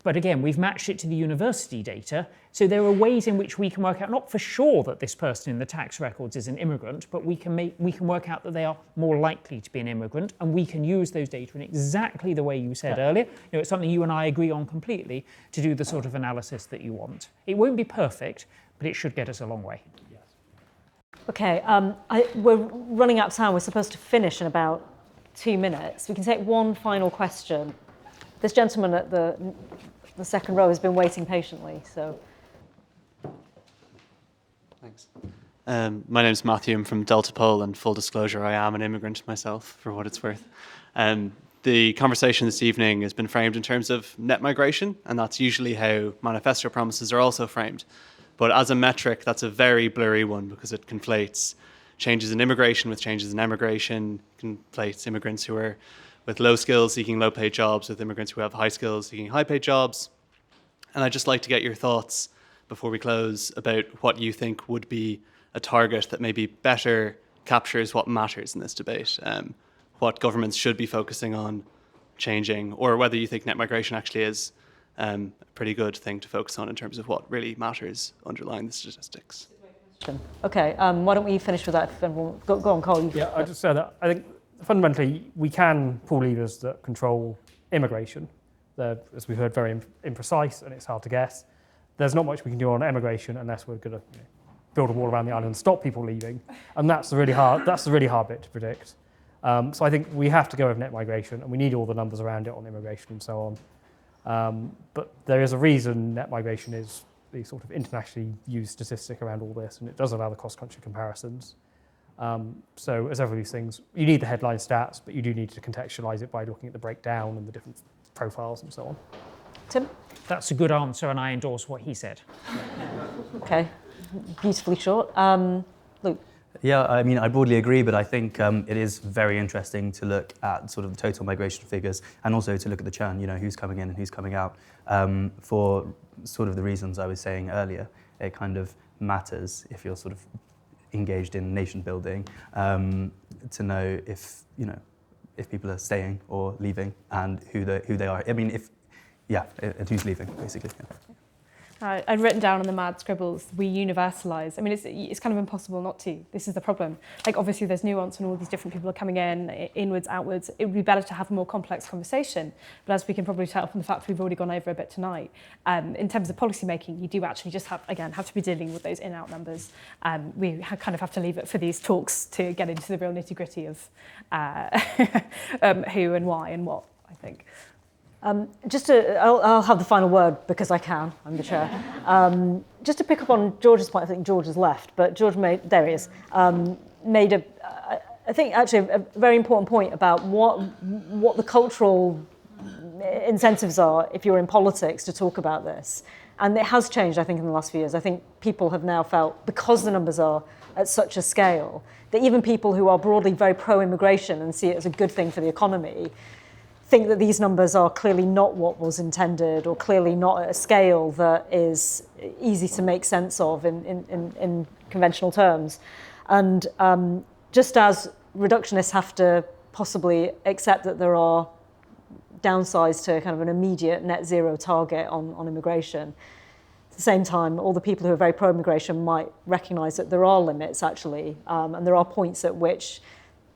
But again, we've matched it to the university data. So there are ways in which we can work out, not for sure that this person in the tax records is an immigrant, but we can work out that they are more likely to be an immigrant, and we can use those data in exactly the way you said earlier. It's something you and I agree on completely to do the sort of analysis that you want. It won't be perfect, but it should get us a long way. Okay, we're running out of time. We're supposed to finish in about 2 minutes. We can take one final question. This gentleman at the second row has been waiting patiently, so. Thanks. My name's Matthew. I'm from Delta Pole, and full disclosure, I am an immigrant myself, for what it's worth. The conversation this evening has been framed in terms of net migration, and that's usually how manifesto promises are also framed. But as a metric, that's a very blurry one because it conflates changes in immigration with changes in emigration, conflates immigrants who are with low skills seeking low paid jobs with immigrants who have high skills seeking high paid jobs. And I'd just like to get your thoughts before we close about what you think would be a target that maybe better captures what matters in this debate, what governments should be focusing on changing, or whether you think net migration actually is a pretty good thing to focus on in terms of what really matters underlying the statistics. Okay, why don't we finish with that? Go on, Karl. Yeah, I just said that I think fundamentally we can pull levers that control immigration. They're, as we heard, very imprecise and it's hard to guess. There's not much we can do on immigration unless we're going to build a wall around the island and stop people leaving, and that's the really hard bit to predict. So I think we have to go with net migration, and we need all the numbers around it on immigration and so on. But there is a reason net migration is the sort of internationally used statistic around all this, and it does allow the cross-country comparisons. So as ever these things, you need the headline stats, but you do need to contextualize it by looking at the breakdown and the different profiles and so on. Tim? That's a good answer, and I endorse what he said. Okay. beautifully short. Luke. Yeah, I mean, I broadly agree, but I think it is very interesting to look at sort of the total migration figures and also to look at the churn, who's coming in and who's coming out. For sort of the reasons I was saying earlier, it kind of matters if you're sort of engaged in nation building to know if people are staying or leaving and who they are. I mean, and who's leaving, basically. Yeah. I've written down on the mad scribbles, we universalise. I mean, it's kind of impossible not to. This is the problem. Like, obviously, there's nuance and all these different people are coming in, inwards, outwards. It would be better to have a more complex conversation. But as we can probably tell from the fact we've already gone over a bit tonight, in terms of policy making, you do actually just have to be dealing with those in-out numbers. We kind of have to leave it for these talks to get into the real nitty-gritty of who and why and what, I think. I'll have the final word because I can. I'm the chair. Just to pick up on George's point, I think George has left, but George there he is, made I think actually a very important point about what the cultural incentives are if you're in politics to talk about this. And it has changed, I think, in the last few years. I think people have now felt, because the numbers are at such a scale, that even people who are broadly very pro-immigration and see it as a good thing for the economy think that these numbers are clearly not what was intended or clearly not at a scale that is easy to make sense of in conventional terms. And just as reductionists have to possibly accept that there are downsides to kind of an immediate net zero target on immigration, at the same time, all the people who are very pro-immigration might recognise that there are limits, actually, and there are points at which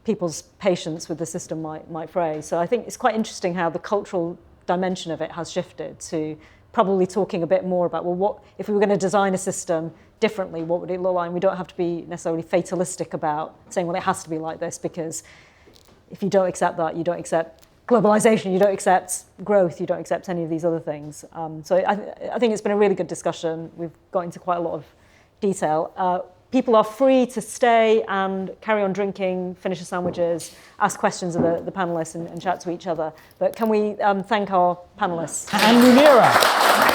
people's patience with the system might fray. So I think it's quite interesting how the cultural dimension of it has shifted to probably talking a bit more about, well, what if we were going to design a system differently, what would it look like? And we don't have to be necessarily fatalistic about saying, well, it has to be like this, because if you don't accept that, you don't accept globalization, you don't accept growth, you don't accept any of these other things. So I think it's been a really good discussion. We've got into quite a lot of detail. People are free to stay and carry on drinking, finish the sandwiches, ask questions of the panellists and chat to each other. But can we thank our panellists? And Munira.